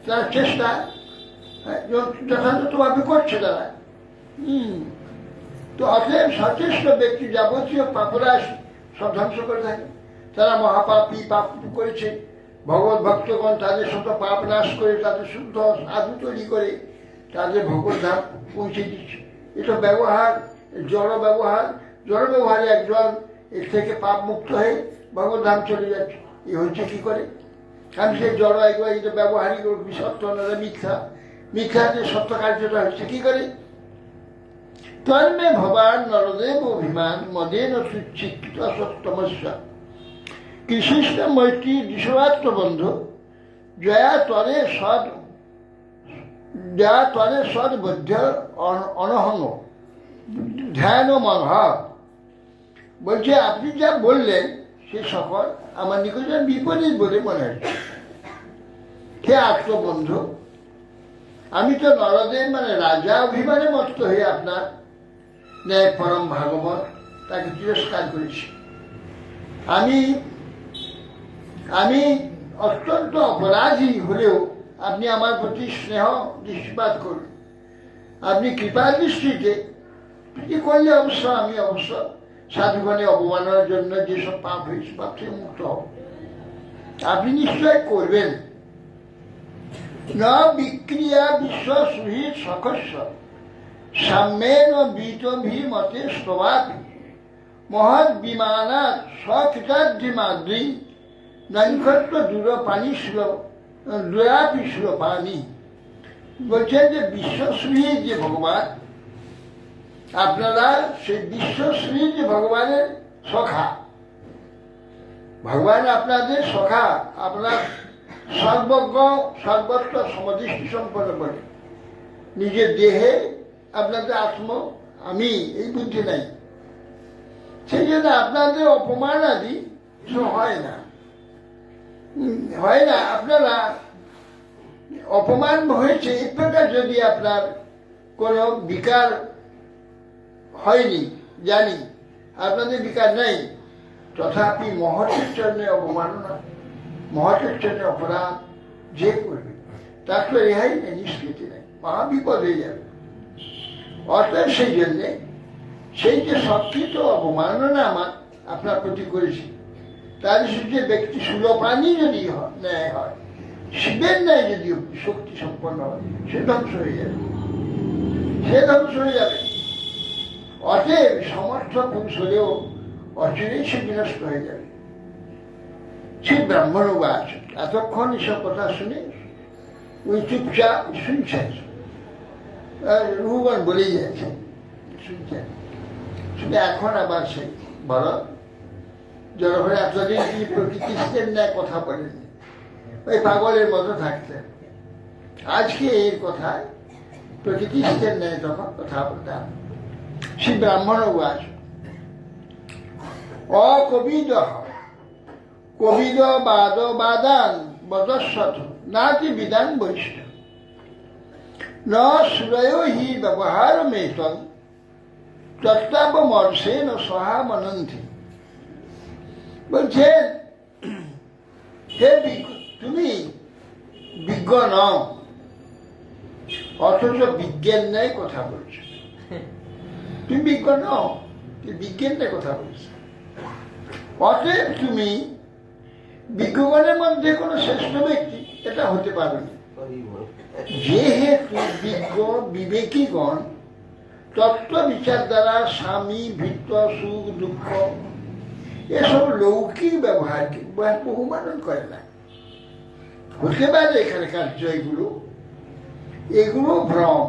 তারা চেষ্টা যথাযথভাবে করছে তারা। তো অতএব সচেষ্ট ব্যক্তি যাবতীয় পাপরাশ সব ধ্বংস করে থাকে। তারা মহাপাপী, পাপ করেছে, ভগবত ভক্তগণ তাদের শত পাপ নাশ করে তাদের শুদ্ধ সাধু তৈরি করে তাদের ভগবত ধাম পৌঁছে দিচ্ছে। এটা ব্যবহার, জড় ব্যবহার। জড় ব্যবহারে একজন এর থেকে পাপ মুক্ত হয়ে ভগবত ধাম চলে যাচ্ছে। এ হচ্ছে কি করে? আমি সেই জড় একবার এটা ব্যবহারিক সত্য না, মিথ্যা। মিথ্যাতে সত্য কার্যটা হচ্ছে কি করে? তন্মে ভবান নরদেব অভিমান মদেন সুচ্ছিত সত্যমস্যা কৃষ্ণ মৈত্রী দিশরাত্মবন্ধ জয়া তরে সদ বদ্ধ অনহঙ্গ ধ্যান ও মনোভাব। বলছে আপনি যা বললেন সে সকল আমার নিকট বিপরীত বলে মনে হচ্ছে। হে আত্মবন্ধু, আমি তো নরদেব মানে রাজা অভিমানে মত্ত হয়ে আপনার ন্যায় পরম ভাগবত তাকে তিরস্কার করেছি। আমি আমি অত্যন্ত অপরাধী হলেও আপনি আমার প্রতি স্নেহ দৃষ্টিপাত করুন। আপনি কৃপা দৃষ্টিতে করলে আমি অবশ্য সাধুগণে অপমানের জন্য যেসব পাপ হয়েছে পাপ থেকে মুক্ত হব। আপনি নিশ্চয় করবেন। না বিক্রিয়া বিশ্ব সুহিত সখস্য সাম্যেন বীতভি মতে স্তবাপি মহৎ বিমানাৎ স্বকৃতাদ্রিমাদ্রি নৈকট্য দূরাপি পানি। বলছেন যে বিশ্বশ্রী যে ভগবান, আপনারা সেই বিশ্বশ্রী যে ভগবানের সখা, ভগবান আপনাদের সখা, আপনার সর্বজ্ঞ সর্বত্র সমদৃষ্টি সম্পন্ন করে। নিজের দেহে আপনাদের আত্ম আমি এই বুদ্ধি নাই, সেই জন্য আপনাদের অপমান আদি কিছু হয় না। আপনারা অপমান হয়েছে এই প্রকার যদি আপনার কোনো বিকার হয়নি, জানি আপনাদের বিকার নেই, তথাপি মহতের জন্য অবমাননা, মহতের জন্য অপরাধ যে করবে তার তো রেহাই নেই, নিষ্কৃতি নেই, মহাবিপদ হয়ে যাবে। অতএব সেই জন্যে সেই যে সৎকৃত অবমাননা আমার আপনার প্রতি করেছি, তার যে ব্যক্তি সুলপানি যদি ন্যায় হয়, শিবের ন্যায় যদি শক্তি সম্পন্ন হয়, সে ধ্বংস হয়ে যাবে, সে ধ্বংস হয়ে যাবে। অতএব সমর্থ পুরুষ হলেও অচিরেই সে বিনষ্ট হয়ে যাবে। সে ব্রাহ্মণ বাস এতক্ষণ এসব কথা শুনে ওই চুপচাপ শুনছেন, রঘুগণ বলেই যাচ্ছেন, শুনছেন। শুনে এখন আবার সেই বড় জড় হয়ে এতদিন তিনি প্রকৃতিস্থের ন্যায় কথা বলেননি, ওই পাগলের মতো থাকতেন। আজকে এর কথায় প্রকৃতিস্থের ন্যায় তখন কথা বলতাম। শ্রী ব্রাহ্মণ বাস অকবিদ কবিদ বাদ বাদান বদস্বত নাতি বিধান বৈষ্ঠ ন শ্রয় হি ব্যবহার মেতন তত্তাব মর্ষেন সহা মনন্থী। বলছেন হে তুমি বিজ্ঞ নও, অথচ বিজ্ঞান নেই কথা বলছো। তুমি বিজ্ঞ নও, বিজ্ঞান নেই কথা বলছো। অতএব তুমি বিজ্ঞগণের মধ্যে কোন শ্রেষ্ঠ ব্যক্তি এটা হতে পারবে। যেহেতু বিজ্ঞ বিবেকীগণ তত্ত্ব বিচার দ্বারা স্বামী ভৃত্য সুখ দুঃখ এসব লৌকিক ব্যবহারকে বহুমানন করে না। হতে পারে এখানে কার্য এগুলো ভ্রম,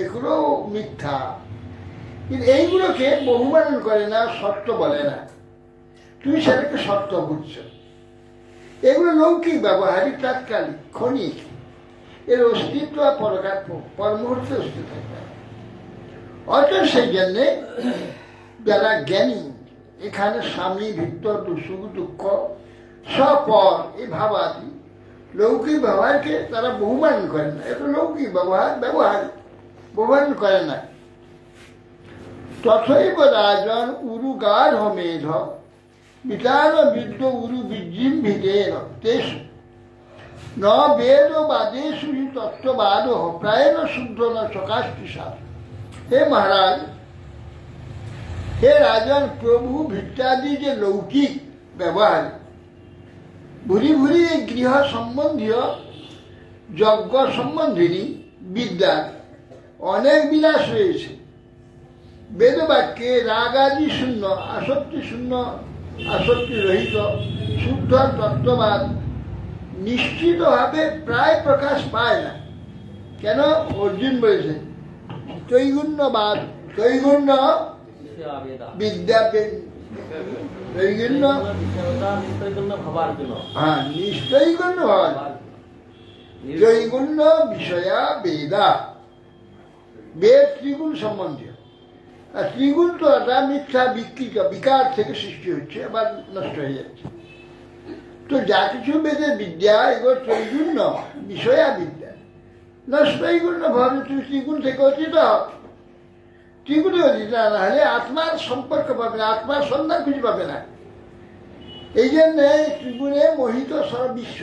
এগুলো মিথ্যা, কিন্তু এইগুলোকে বহুমানন করে না, সত্য বলে না। তুমি সেটাকে সত্য বুঝছো। এগুলো লৌকিক ব্যবহারিক, তাৎকালিক, ক্ষণিক, এর অস্তিত্ব আর পরমুহূর্তে অস্তিত্ব থাকবে। অতএব সেই জন্যে যারা জ্ঞানী এখানে স্বামী ভৃত্য সুখ দুঃখ সপর এই ভাবাদি লৌকিক ব্যবহারকে তারা বহুমানন করে না। এটা লৌকিক বহুমানন করে না। তথৈব রাজন উরুগাঢ় মেধ বিতান বৃদ্ধ উরু বিজৃম্ভিতেন তেষু ন বেদ বাদেশু তত্ত্ববাদ প্রায়ণ শুদ্ধ ন সকাষ্টি সাধ। হে মহারাজ, হে রাজন, প্রভু ভৃত্যাদি যে লৌকিক ব্যবহার, ভুরি ভুরি এই গৃহ সম্বন্ধীয় যজ্ঞ সম্বন্ধিনী বিদ্যার অনেক বিলাস রয়েছে। বেদবাক্যে রাগাদি শূন্য, আসক্তি রহিত শুদ্ধ তত্ত্ববাদ নিশ্চিতভাবে প্রায় প্রকাশ পায় না। কেন? অর্জুন বলেছেন ত্রৈগুণ্যবাদ, ত্রৈগুণ্য বিদ্যা, ত্রৈগুণ্য নিশ্চৈগুণ্য ভাব, ত্রৈগুণ্য বিষয়া বেদা, বেদ ত্রিগুণ সম্বন্ধীয়। আর ত্রিগুণ তো একটা মিথ্যা বিকৃত বিকার থেকে সৃষ্টি হচ্ছে, আবার নষ্ট হয়ে যাচ্ছে। তো যা কিছু বেদের বিদ্যা এগুলো ত্রৈগুণ্য বিষয়া বিদ্যা, নষ্টৈগুণ্য ভাবে তুমি ত্রিগুণ থেকে অতীত হবে। ত্রিগুণে অতীত না হলে আত্মার সম্পর্ক পাবে না, আত্মার সন্ধান খুঁজে পাবে না। এই জন্যে ত্রিগুণে মোহিত সারা বিশ্ব,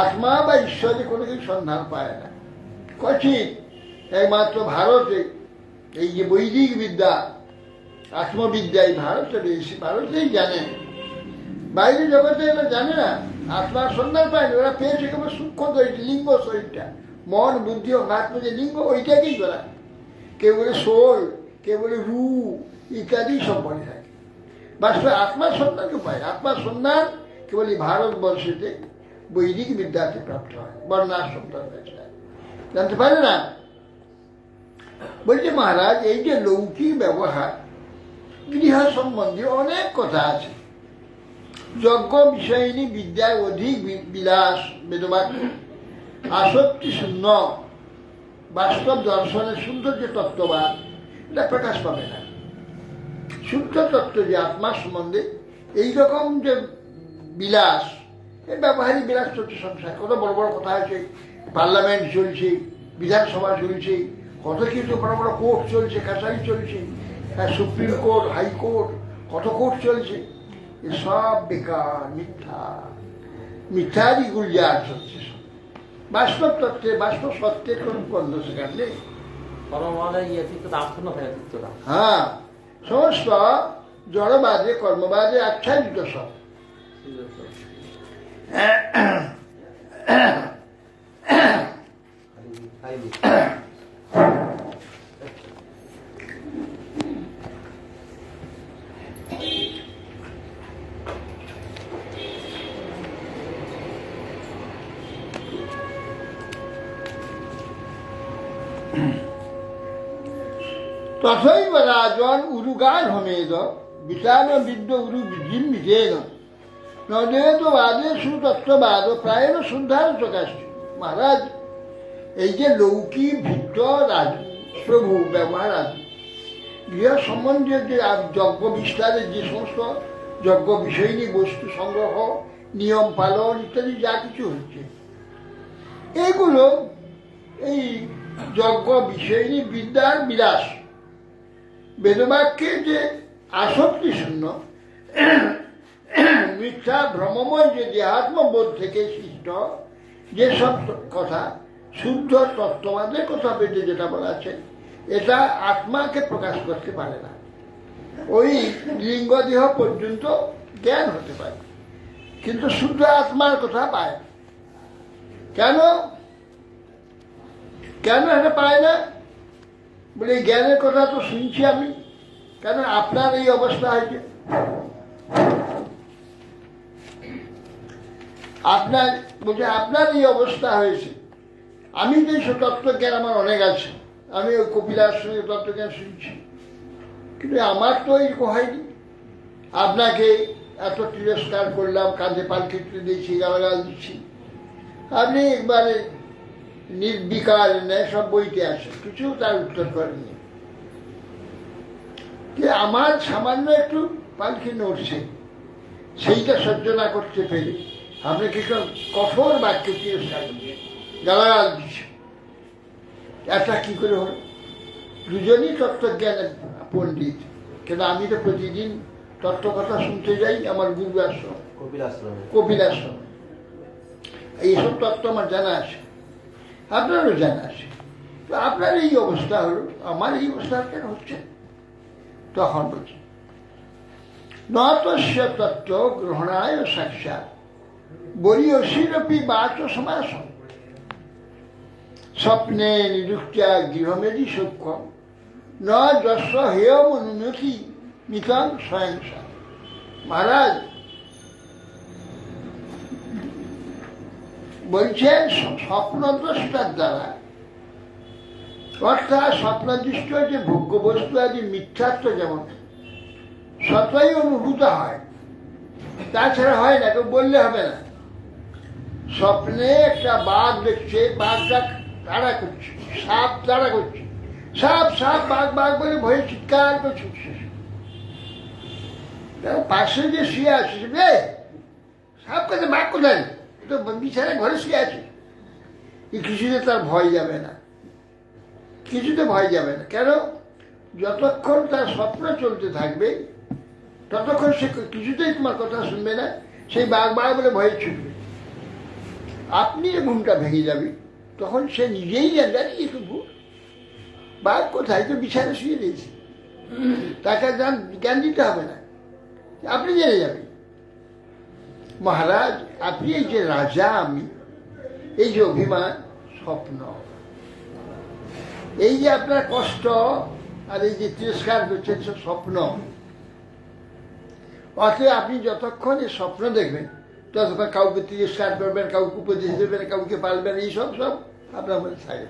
আত্মা বা ঈশ্বরে কোনো কিছু সন্ধান পায় না, কঠিন। একমাত্র ভারতে এই যে বৈদিক বিদ্যা, আত্মবিদ্যা এই ভারতে রয়েছে, ভারতেই জানে, বাইরে জগতে এরা জানে না, আত্মার সন্ধান পায়নি। ওরা পেয়েছে কেবল সূক্ষ্ম লিঙ্গ শরীরটা, মন বুদ্ধি ও আত্ম যে লিঙ্গ, ওইটাকেই করা। কেউ বলে সোল, কেউ বলে রু ইত্যাদি সব বলে থাকে। বাস্তবে আত্মার সন্ধানকে পায়। আত্মার সন্ধান কেবল এই ভারতবর্ষেতে বৈদিক বিদ্যাতে প্রাপ্ত হয়, বর্ণাশ্রম জানতে পারে না। বলছে মহারাজ, এই যে লৌকিক ব্যবহার, গৃহ সম্বন্ধে অনেক কথা আছে। যজ্ঞ বিষয়িনী বিদ্যায় অধিক বিলাস বেদবাক্য, আসক্তি শূন্য বাস্তব দর্শনের শুদ্ধ যে তত্ত্ববাদ, এটা প্রকাশ পাবে না। শুদ্ধ তত্ত্ব যে আত্মার সম্বন্ধে এইরকম যে বিলাস, এই ব্যবহারিক বিলাস চলছে সংসার। কত বড় বড় কথা আছে, পার্লামেন্ট চলছে, বিধানসভা চলছে, কত কিছু বড় বড় কোর্ট চলছে, কাছারি চলছে, সুপ্রিম কোর্ট, হাইকোর্ট, কত কোর্ট চলছে। সব বেকার, মিথ্যা, মিথ্যাদি গুলজার চলছে। বাস্তব তত্ত্বে, বাস্তব সত্যের কোন বন্ধ সেখানে নেই। হ্যাঁ, সমস্ত জড়বাদে, কর্মবাদে আচ্ছাদিত সব। তথৈব রাজন উরুগান হমেদ বিচার বিদ্য উরু বিধিম বিধেন নদেত বাদে সুতত্ত্ববাদ প্রায়ণ শুদ্ধার প্রকাশ। মহারাজ, এই যে লৌকিক ভিত্ত প্রভু ব্যবহার আছে, গৃহ সম্বন্ধে যে যজ্ঞ বিস্তারের যে সমস্ত যজ্ঞ বিষয়ী বস্তু সংগ্রহ, নিয়ম পালন ইত্যাদি যা কিছু হচ্ছে, এইগুলো এই যজ্ঞ বিষয়ী বিদ্যার বিলাস, বেদবাক্যে যে আসক্তি শূন্য মিথ্যা ভ্রমময় যে দেহাত্মবোধ থেকে সৃষ্ট যেসব কথা, শুদ্ধ তত্ত্ববাদের কথা বেদে যেটা বলা আছে, এটা আত্মাকে প্রকাশ করতে পারে না। ওই লিঙ্গদেহ পর্যন্ত জ্ঞান হতে পারে, কিন্তু শুদ্ধ আত্মার কথা পায়। কেন কেন এটা পায় না? বলে জ্ঞানের কথা তো শুনছি আমি, কেন আপনার এই অবস্থা হয়েছে, আপনার বলছে আপনার এই অবস্থা হয়েছে। আমি যে তত্ত্বজ্ঞান আমার অনেক আছে, আমি ওই কপিলার সঙ্গে তত্ত্বজ্ঞান শুনছি, কিন্তু আমার তো এরকম হয়নি। আপনাকে এত তিরস্কার করলাম, কাঁধে পালকি দিয়েছি, গালাগাল দিচ্ছি, আপনি একবারে নির্বিকার নেয় সব বইতে আসে, কিছু তার উত্তর করেননি। যে আমার সামান্য একটু পালকি নড়ছে, সেইটা সহ্য না করতে পেরে আপনি কিছু কঠোর বাক্য তিরস্কার করছেন, গালাগাল দিচ্ছে। এটা কি করে হল? দুজনই তত্ত্বজ্ঞানের পণ্ডিত, কিন্তু আমি তো প্রতিদিন তত্ত্ব কথা শুনতে যাই আমার গুরু আশ্রম, কপিলাশ্রম। এইসব তত্ত্ব আমার জানা আছে, আপনারও জানা আছে। তো আপনার এই অবস্থা হলো, আমার এই অবস্থা কেন হচ্ছে? তখন বলছি নতস্য তত্ত্ব গ্রহণায় সাক্ষাৎ বরিয়সীরপি বাচ সমাস স্বপ্নে নিযুক্তা গৃহমেধি সূক্ষ্ম ন যস্য হেয় মনুমতি নিতং স্বয়ংসা। মহারাজ বলছেন স্বপ্নদ্রষ্টার দ্বারা, অর্থাৎ স্বপ্নদৃষ্ট যে ভোগ্য বস্তু আদি মিথ্যাত্ব যেমন সতই অনুভূত হয়, তাছাড়া হয় না, কেউ বললে হবে না। স্বপ্নে একটা বাঘ দেখছে, বাঘটা তাড়া করছে, সাপ তাড়া করছে, সাপ সাপ বাঘ বাঘ বলে ভয়ে চিৎকার করে ছুটছে। পাশে যে শুয়ে আছে, সাপ কোথায়, বাঘ কোথায়, তো বিছানায় ঘরে শুয়ে আছে, কিছুতে তার ভয় যাবে না, কিছুতে ভয় যাবে না। কেন? যতক্ষণ তার স্বপ্ন চলতে থাকবে ততক্ষণ সে কিছুতেই তোমার কথা শুনবে না, সেই বাঘ বলে ভয়ে ছুটবে। আপনি এই ঘুমটা ভেঙে যাবে, তখন সে নিজেই জানবে একটু ভুল, বাঘ কোথায়, তো বিছানা শুয়ে দিয়েছে, তাকে জ্ঞান দিতে হবে না, আপনি জেনে যাবেন। মহারাজ, আপনি এই যে রাজা, আমি এই যে অভিমান স্বপ্ন, এই যে আপনার কষ্ট আর এই যে তিরস্কার করছেন সব স্বপ্ন। অতএব আপনি যতক্ষণ এই স্বপ্ন দেখবেন ততক্ষণ কাউকে তিরস্কার করবেন, কাউকে উপদেশ দেবেন, কাউকে পালবেন, এইসব সব আপনার মধ্যে থাকে।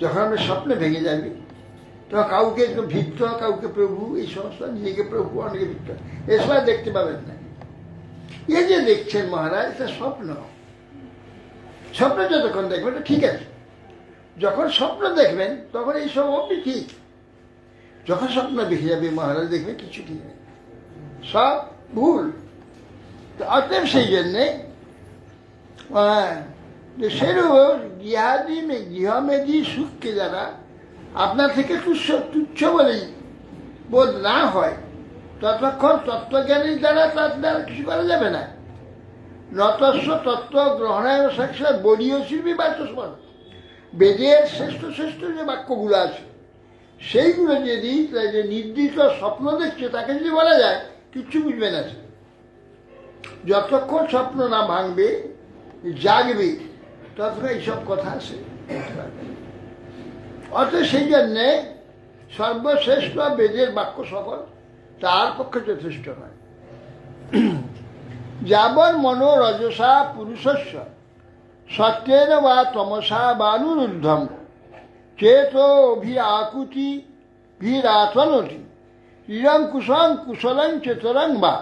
যখন আমরা স্বপ্নে ভেঙে যাবে তখন কাউকে ভিত্ত, কাউকে প্রভু, এই সমস্ত, নিজেকে প্রভু, অনেকে ভিত্ত, এসব দেখতে পাবেন না। এই যে দেখছেন মহারাজ, এটা স্বপ্ন। স্বপ্ন যতক্ষণ দেখবেন ঠিক আছে, যখন স্বপ্ন দেখবেন তখন এই সব অপনি ঠিক। যখন স্বপ্ন দেখে যাবে মহারাজ, দেখবেন কিছু ঠিক নেই, সব ভুল। অতএব সেই জন্যে সেরূপ গৃহমেধি সুখকে যারা আপনার থেকে তুচ্ছ বলেই বোধ না হয়, ততক্ষণ তত্ত্বজ্ঞানীর দ্বারা তার দ্বারা কিছু করা যাবে না। নতস্ব তত্ত্ব গ্রহণায় সাক্ষাৎ বলীয় শিল্পী বাচস্পদ, বেদের শ্রেষ্ঠ শ্রেষ্ঠ যে বাক্যগুলো আছে সেইগুলো যদি যে নির্দিষ্ট স্বপ্ন দেখছে তাকে যদি বলা যায়, কিচ্ছু বুঝবে না সে। যতক্ষণ স্বপ্ন না ভাঙবে, জাগবে, ততক্ষণ এইসব কথা আসে। অতএব সেই জন্যে সর্বশ্রেষ্ঠ বেদের বাক্য সকল তার পক্ষে যথেষ্ট নয়। যাবন মনোরজসা পুরুষস্য সত্যেন বা তমসা বানুরুদ্ধম চেত অভিরাকুতি ভিরাতনতি ইরং কুশং কুশলং চেতরং বা।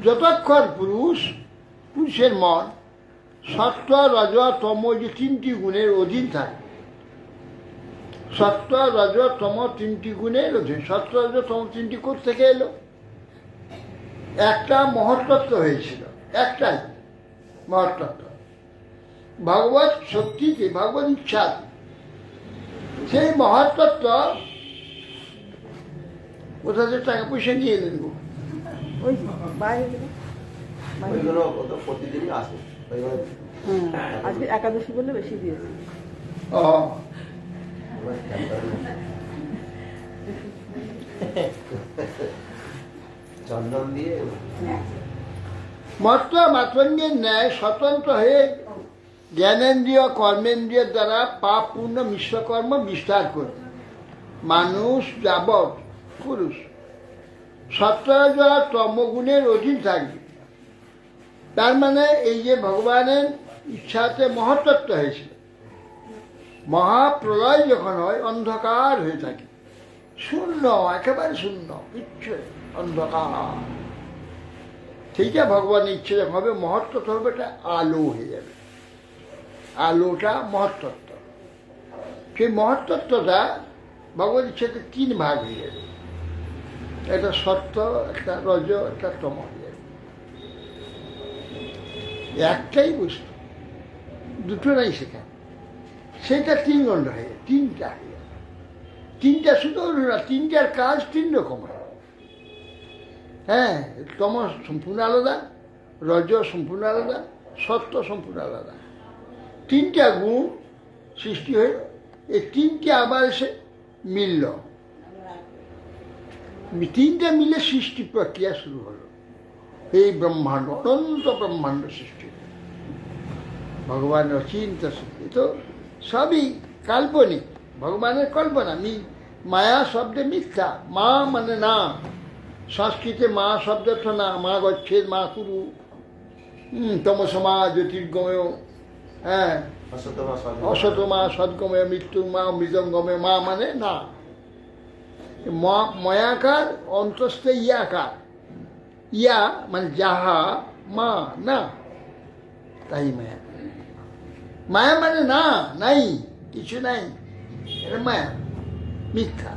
যতক্ষণ পুরুষের মন সত্য, রজ, তম যে তিনটি গুণের অধীন থাকে, সত্য, রজ, তম তিনটি গুণের অধীন। সত্য, রজ, তম তিনটি কোথা থেকে এলো? একটা মহত্তত্ত্ব হয়েছিল, একটাই মহত্তত্ত্ব, ভগবত শক্তিকে, ভগবত ইচ্ছা। সেই মহত্তত্ত্ব কোথা থেকে টাকা পয়সা নিয়ে এলেন গো? প্রতিদিনই আসে, আজকে একাদশী বললে বেশি দিয়েছে। চন্দন দিয়ে মাতঙ্গের ন্যায় স্বতন্ত্র হয়ে জ্ঞানেন্দ্রিয় কর্মেন্দ্রিয়ের দ্বারা পাপ পূর্ণ মিশ্রকর্ম বিস্তার করে মানুষ যাবৎ পুরুষ সত্য তমগুণের অধীন থাকবে। তার মানে এই যে ভগবানের ইচ্ছাতে মহত্তত্ত্ব হয়েছিল, মহাপ্রলয় যখন হয় অন্ধকার হয়ে থাকে, শূন্য, একেবারে শূন্য, কিচ্ছু অন্ধকার। সেইটা ভগবানের ইচ্ছে যখন হবে, মহত্তত্ত্ব হবে, এটা আলো হয়ে যাবে। আলোটা মহত্তত্ত্ব। সেই মহত্তত্ত্বটা ভগবত ইচ্ছাতে তিন ভাগ হয়ে যাবে, একটা সত্য, একটা রজ, একটা তম হয়ে যাবে। একটাই বস্তু, দুটো নাই সেখানে, সেটা তিন গণ্ড হয়ে যাবে, তিনটা হয়ে যাবে। তিনটা শুধু না, তিনটার কাজ তিন রকম হয়। হ্যাঁ, তম সম্পূর্ণ আলাদা, রজ সম্পূর্ণ আলাদা, সত্য সম্পূর্ণ আলাদা। তিনটা গুণ সৃষ্টি হয়ে এই তিনটে আবার এসে মিলল, তিনটা মিলে সৃষ্টি প্রক্রিয়া শুরু হলো। এই ব্রহ্মাণ্ড, অনন্ত ব্রহ্মাণ্ড সৃষ্টি, ভগবানের অচিন্তা সৃষ্টি। তো সবই কাল্পনিক, ভগবানের কল্পনা। মায়া শব্দে মিথ্যা, মা মানে না, সংস্কৃতে মা শব্দ তো না, মা গচ্ছেদ, মা কুরু, তমসমা জ্যোতির্গময়, হ্যাঁ, অসতমা সদ্গময়, মৃত্যু মা মৃদঙ্গময়, মা মানে না। ময়াকার অন্তস্থ ইয়াকার, ইয়া মানে যাহা, মা না, তাই মায়া। মায়া মানে না, নাই, কিছু নাই, এটা মায়া, মিথ্যা।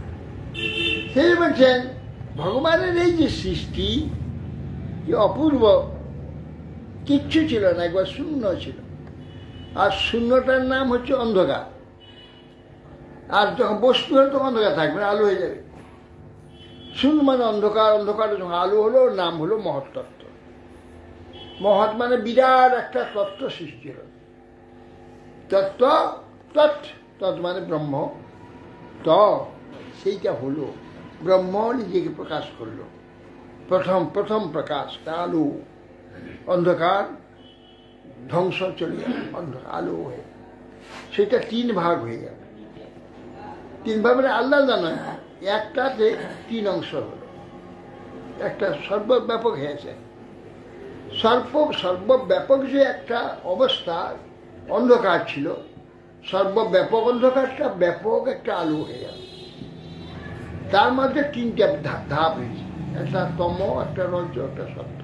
সেই বলছেন ভগবানের এই যে সৃষ্টি, যে অপূর্ব, কিচ্ছু ছিল না, একবার শূন্য ছিল। আর শূন্যটার নাম হচ্ছে অন্ধকার। আর যখন বস্তু হলে তখন অন্ধকার থাকবে না, আলো হয়ে যাবে। শূন্য মানে অন্ধকার, অন্ধকারের যখন আলো হলো ওর নাম হলো মহত্তত্ত্ব। মহৎ মানে বিরাট একটা তত্ত্ব সৃষ্টি হল। তত্ত্ব তৎ মানে ব্রহ্ম, সেইটা হলো ব্রহ্ম নিজেকে প্রকাশ করলো। প্রথম প্রকাশ, আলো, অন্ধকার ধ্বংস চলে গেল, অন্ধকার আলো হয়ে সেটা 3 ভাগ হয়ে গেল। 3 ভাগ মানে আলাদা নয়, একটাতে 3 অংশ হলো। একটা সর্বব্যাপক হয়েছে, সর্বব্যাপক যে একটা অবস্থা অন্ধকার ছিল, সর্বব্যাপক অন্ধকারটা ব্যাপক একটা আলো হয়ে গেল। তার মধ্যে 3টা ধাপ হয়েছে, একটা তম, একটা রজ, একটা সত্য।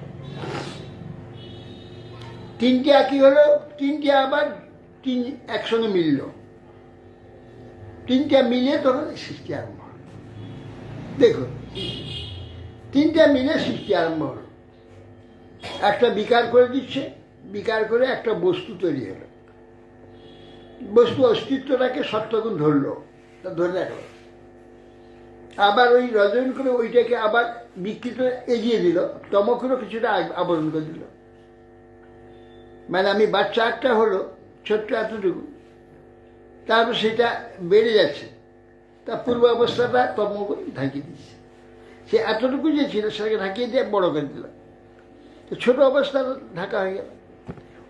3টে একই হলো, 3টে আবার 3 একসঙ্গে মিলল। 3টা মিলে তখন সৃষ্টি আরম্ভ হল। দেখুন 3টা মিলে সৃষ্টি আরম্ভ হল। একটা বিকার করে দিচ্ছে, বিকার করে একটা বস্তু তৈরি হলো। বস্তু অস্তিত্বটাকে সত্যগুণ ধরলো, তা ধরে রাখলো। আবার ওই রজনী করে ওইটাকে আবার বিকৃত এগিয়ে দিল, তমকেরও কিছুটা আবরণ করে দিল। মানে আমি বাচ্চা একটা হলো ছোট্ট এতটুকু, তারপর সেটা বেড়ে যাচ্ছে, তার পূর্ব অবস্থাটা তমগুণ ঢাকিয়ে দিচ্ছে। সে এতটুকু যে ছিল সেটাকে ঢাকিয়ে দিয়ে বড় করে দিল, তো ছোট অবস্থা ঢাকা হয়ে গেল।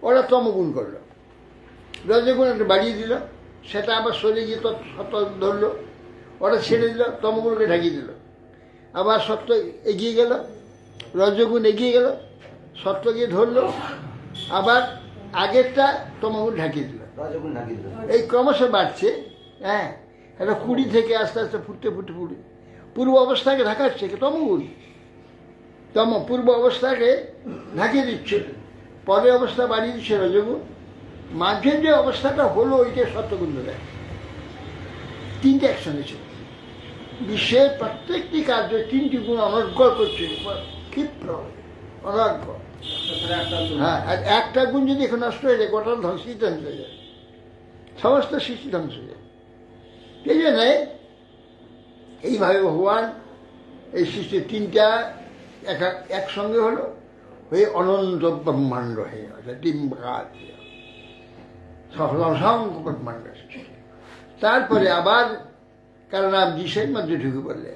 ওরা তমগুণ করলো, রজগুণ একটু বাড়িয়ে দিল, সেটা আবার সরে গিয়ে সত্য ধরলো। ওরা ছেড়ে দিল, তমগুণকে ঢাকিয়ে দিল। আবার সত্য এগিয়ে গেল, রজগুণ এগিয়ে গেল, সত্য গিয়ে ধরলো, আবার আগেরটা তমগুণ ঢাকিয়ে দিল। এই ক্রমশ বাড়ছে। হ্যাঁ, এটা 20 থেকে আস্তে আস্তে ফুটতে পূর্ব অবস্থাকে ঢাকাচ্ছে তমগুণ। পূর্ব অবস্থাকে ঢাকিয়ে দিচ্ছে, পরের অবস্থা বাড়িয়ে দিচ্ছে রজগুণ, মাঝের যে অবস্থাটা হলো ওইটা সত্যগুণ দেয়। 3টে একসঙ্গে ছিল। বিশ্বের প্রত্যেকটি কার্য 3টি গুণ অনর্গল করছে, ক্ষিপ্র অনর্গল। হ্যাঁ, আর একটা গুণ যদি এখন নষ্ট হয়ে যায়, গোটা ধ্বংস হয়ে যায়, সমস্ত সৃষ্টি ধ্বংস হয়ে যায়। এই জন্য এইভাবে ভগবান এই সৃষ্টি 3টা একসঙ্গে হলো, হয়ে অনন্ত ব্রহ্মাণ্ড হয়ে গেছে, ডিম্বাকার অসংখ্য ব্রহ্মাণ্ড সৃষ্টি। তারপরে আবার কারণ বিষয়ের মধ্যে ঢুকে পড়লে,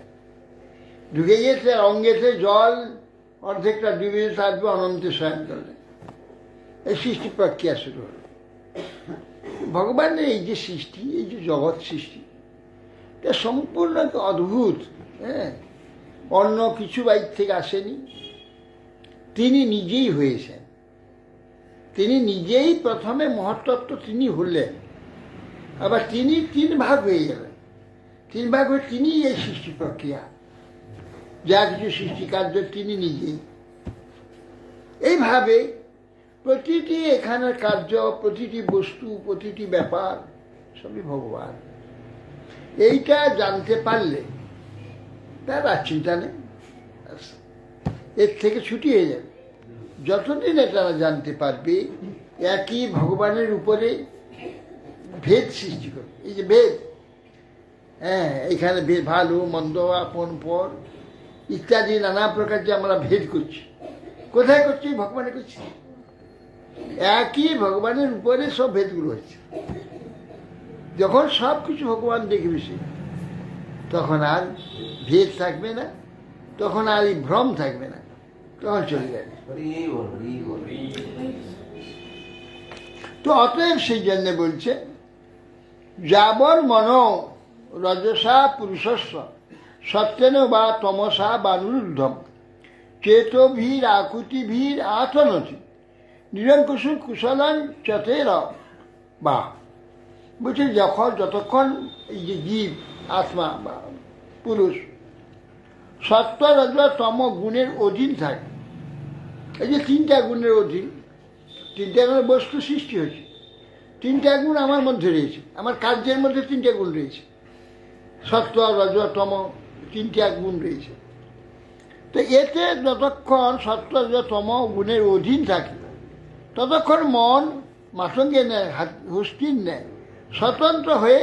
ঢুকে গিয়েছে অঙ্গেতে জল অর্ধেকটা ডুবে থাকবে, অনন্তে স্বয়ং করলে এই সৃষ্টি প্রক্রিয়া শুরু হল। ভগবানের এই যে সৃষ্টি, এই যে জগৎ সৃষ্টি, এটা সম্পূর্ণ অদ্ভুত। হ্যাঁ, অন্য কিছু বাইর থেকে আসেনি, তিনি নিজেই হয়েছেন। তিনি নিজেই প্রথমে মহত্তত্ত্ব তিনি হলেন, আবার তিনি 3 ভাগ হয়ে গেলেন। 3 ভাগ হয়ে তিনি এই সৃষ্টি প্রক্রিয়া, যা কিছু সৃষ্টি কার্য তিনি নিজেই। এইভাবে প্রতিটি এখানের কার্য, প্রতিটি বস্তু, প্রতিটি ব্যাপার সবই ভগবান। এইটা জানতে পারলে তার আর চিন্তা নেই, এর থেকে ছুটি হয়ে যাবে। যতদিন এটা জানতে পারবে, একই ভগবানের উপরে ভেদ সৃষ্টি করবে। এই যে ভেদ, হ্যাঁ, এখানে ভালো মন্দ, আপন পর ইত্যাদি নানা প্রকার যে আমরা ভেদ করছি, কোথায় করছি? ভগবানে করছি। একই ভগবানের উপরে সব ভেদগুলো হচ্ছে। যখন সব কিছু ভগবান দেখবে সে, তখন আর ভেদ থাকবে না, তখন আর এই ভ্রম থাকবে না, তখন চলে যাবে। তো অতএব সেই জন্য বলছে, যাবর মন রজসা পুরুষস্ব সত্যেন বা তমসা বানুরুদ্ধম চেতভীর আকুতিভীর আতনতি নিরঙ্কুশ কুশলন চতের বা। বলছে যতক্ষণ এই যে জীব, আত্মা বা পুরুষ সত্য রজ তম গুণের অধীন থাকে, এই যে 3টা গুণের অধীন, 3টা গুণের বস্তু সৃষ্টি হয়েছে, 3টা গুণ আমার মধ্যে রয়েছে, আমার কার্যের মধ্যে 3টা গুণ রয়েছে, সত্য রজ তম 3টা গুণ রয়েছে। তো এতে যতক্ষণ সত্য রজ তম গুণের অধীন থাকে, ততক্ষণ মন মাতঙ্গে নেয়, হুষ্টির নেয়, স্বতন্ত্র হয়ে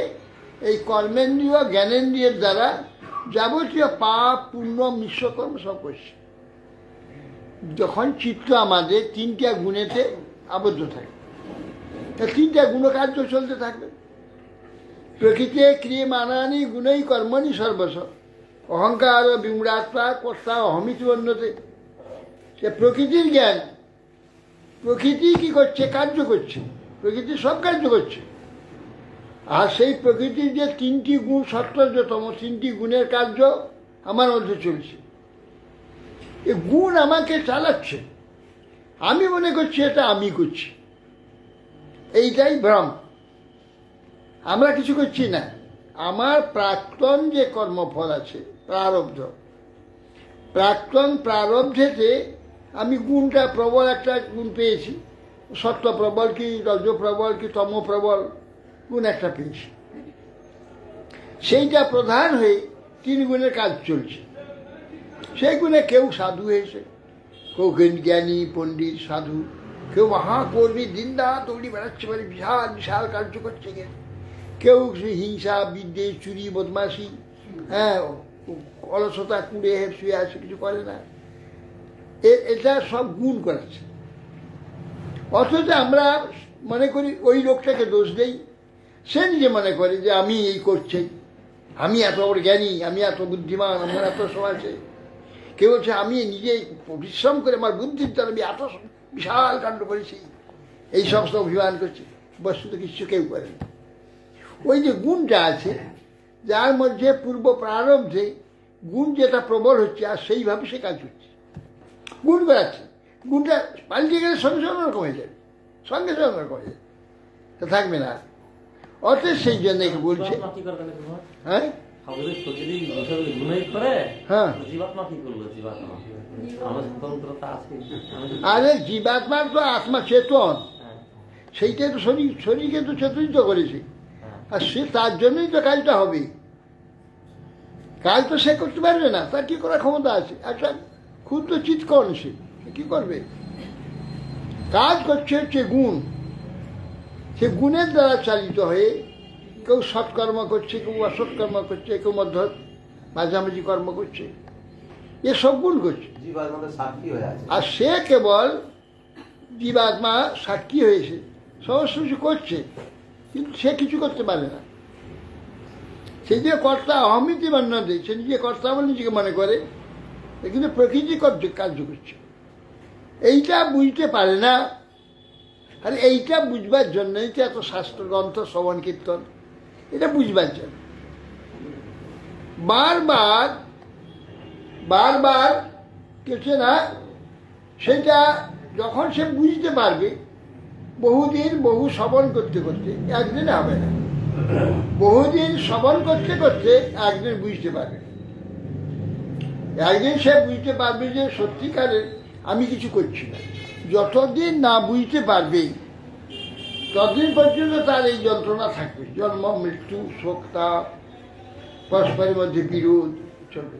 এই কর্মেন্দ্রিয় জ্ঞানেন্দ্রিয়ের দ্বারা যাবতীয় পাপ পুণ্য মিশ্রকর্ম সব করছে। যখন চিত্ত আমাদের তিনটা গুণেতে আবদ্ধ থাকে, তিনটা গুণকার্য চলতে থাকবে। প্রকৃতি ক্রিয়মাণানি গুণই কর্মণি সর্বস্ব অহংকার বিমূঢ়াত্মা কর্তা অহমিতি অন্যতে। সে প্রকৃতির জ্ঞান, প্রকৃতি কি করছে? কার্য করছে, প্রকৃতি সব কার্য করছে। আর সেই প্রকৃতির যে তিনটি গুণ সত্ত্বতম, তিনটি গুণের কার্য আমার মধ্যে চলছে। এই গুণ আমাকে চালাচ্ছে, আমি মনে করছি এটা আমি করছি। এইটাই ভ্রম। আমরা কিছু করছি না। আমার প্রাক্তন যে কর্মফল আছে, প্রারব্ধ, প্রাক্তন প্রারব্ধেতে আমি গুণটা প্রবল একটা গুণ পেয়েছি, সত্য প্রবল কি রজ প্রবল কি তম প্রবল গুণ একটা পেয়েছি। সেইটা প্রধান হয়ে তিন গুণের কাজ চলছে। সেই গুণে কেউ সাধু হয়েছে, কেউ জ্ঞানী পণ্ডিত সাধু, কেউ মহাকর্মী দিনদা দৌড়ি বেড়াচ্ছে, মানে বিশাল বিশাল কার্য করছে। কেউ হিংসা বিদ্বেষ চুরি বদমাশি, অলসতা কুড়ে শুয়ে আছে, কিছু করে না। এটা সব গুণ করাচ্ছে। অথচ আমরা মনে করি ওই লোকটাকে দোষ দেই। সে নিজে মনে করে যে আমি এই করছি, আমি এত বড় জ্ঞানী, আমি এত বুদ্ধিমান, আমার এত সব আছে। কেউ বলছে আমি নিজে পরিশ্রম করে আমার বুদ্ধির দ্বারা আমি এত বিশাল কাণ্ড করেছি, এই সমস্ত অভিমান করছি। বস্তুত কিছু কেউ করে না। ওই যে গুণটা আছে, যার মধ্যে পূর্ব প্রারব্ধে গুণ যেটা প্রবল হচ্ছে, আর সেইভাবে সে কাজ করছে, গুণ বেড়াচ্ছে। গুণটা পাল্টে গেলে সঙ্গে সঙ্গে অন্যরকম হয়ে যাবে, সঙ্গে সঙ্গে অন্যরকম হয়ে যাবে, তা থাকবে না। অর্থাৎ সেই জন্য বলছে, হ্যাঁ হ্যাঁ, আরে জীবাত্মার তো আত্মা চেতন, সেইটাই তো শরীরকে তো চেতনিত করেছে। আর সে তার জন্যই তো কাজটা হবে। কাজ তো সে করতে পারবে না, তার কি করার ক্ষমতা আছে? একটা ক্ষুদ্র চিৎকর্ণ, সে কি করবে? কাজ করছে হচ্ছে গুণ। সে গুণের দ্বারা চালিত হয়ে কেউ সৎকর্ম করছে, কেউ অসৎকর্ম করছে, কেউ মাঝামাঝি কর্ম করছে, এসব গুণ করছে। আর সে কেবল জীবাত্মা সাক্ষী হয়েছে, সমস্ত কিছু করছে, কিন্তু সে কিছু করতে পারে না। সে যে কর্তা অহমিতি মান্যতে, সে নিজে কর্তা বলে নিজেকে মনে করে, কিন্তু প্রকৃতি কার্য করছে। এইটা বুঝতে পারে না। আর এইটা বুঝবার জন্যই তো এত শাস্ত্রগ্রন্থ শ্রবণ কীর্তন, এটা বুঝবার জন্য বারবার বারবার কিছু না। সেটা যখন সে বুঝতে পারবে, বহুদিন বহু শ্রবণ করতে করতে, একদিনে হবে না, বহুদিন শ্রবণ করতে করতে একদিন বুঝতে পারবে। একদিন সে বুঝতে পারবে যে সত্যিকারের আমি কিছু করছি না। যতদিন না বুঝতে পারবে ততদিন পর্যন্ত তার এই যন্ত্রণা থাকবে, জন্ম মৃত্যু শোক তাপ, পরস্পরের মধ্যে বিরোধ চলবে।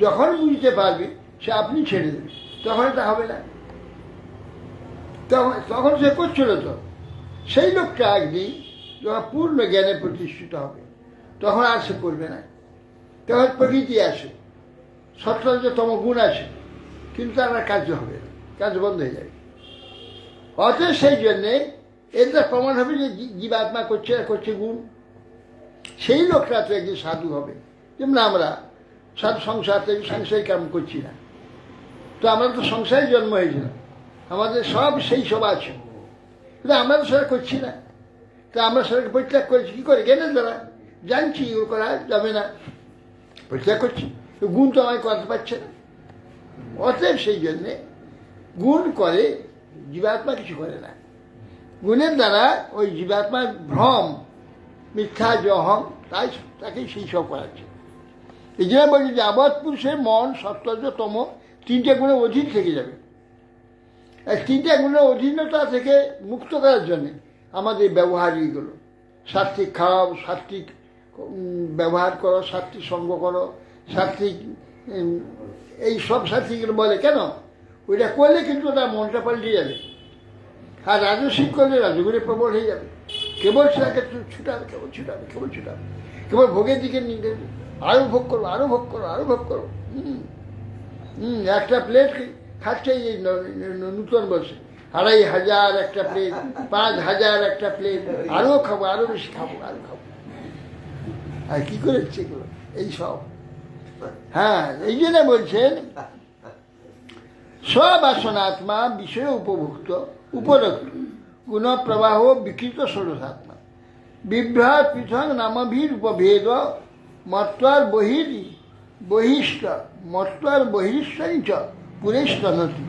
যখন বুঝতে পারবে সে আপনি ছেড়ে দেবে, তখন এটা হবে না। তখন সে করছিল তো। সেই লোকটা একদিন যখন পূর্ণ জ্ঞানে প্রতিষ্ঠিত হবে, তখন আর সে করবে না। তখন প্রকৃতি আসে, সত্তরতম গুণ আসে, কিন্তু তার আর কার্য হবে না, কাজ বন্ধ হয়ে যাবে। অতএব সেই জন্যে এটা প্রমাণ হবে যে জীবাত্মা করছে করছে গুণ। সেই লোকটা তো একদিন সাধু হবে। যেমন আমরা সাধু সংসার থেকে সাংসারিক কাম করছি না, তো আমরা তো সংসারে জন্ম হয়েছিল, আমাদের সব সেই সব আছে, কিন্তু আমরা তো সেটা করছি না। তো আমরা সেটাকে পরিত্যাগ করেছি কি করে? জ্ঞানের দ্বারা জানছি ও করা যাবে না, পরিত্যাগ করছি। গুণ তো আমায় করতে পারছে না। অতএব সেই জন্যে গুণ করে, জীবাত্মা কিছু করে না। গুণের দ্বারা ওই জীবাত্মার ভ্রম, মিথ্যা যে অহং, তাই তাকে সেই সব করাচ্ছে। এই জন্য বলছি যাবৎ পুরুষের মন সত্তরতম তিনটে গুণে অধীন থেকে যাবে। এই তিনটে গুণের অধীনতা থেকে মুক্ত করার জন্যে আমাদের ব্যবহার এইগুলো, সাত্বিক খাও, সাত্বিক ব্যবহার করো, সাত্বিক সঙ্গ করো, সাত্বিক এই সব সাত্বিক বলে কেন? ওইটা করলে কিন্তু তার মনটা পাল্টে যাবে। আর রাজস্বিক করলে রাজগুণে প্রবল হয়ে যাবে, কেবল সেটাকে ছুটাবে, কেবল ছুটাবে, কেবল ছুটাবে, কেবল ভোগের দিকে নিয়ে আরো ভোগ করো, আরো ভোগ করো, আরো ভোগ করো। একটা প্লেট খাচ্ছে এই নূতন বর্ষে 2500 একটা প্লেট, 5000 একটা প্লেট, আরো খাবো, আরো বেশি খাবো, আরো খাবো। আর কি করেছে এগুলো? এই সব। হ্যাঁ, এই জন্য বলছেন স্ববাসনাত্মা বিষয় উপভুক্ত উপরক্ত গুণ প্রবাহ বিকৃত ষোড়শাত্মা বিভ্রাট পৃথক নামাভির উপভেদ মত্তর বহিষ্ঠ মত্তর বহিষ্ঠঞ্চ পুরেষ্টনতি।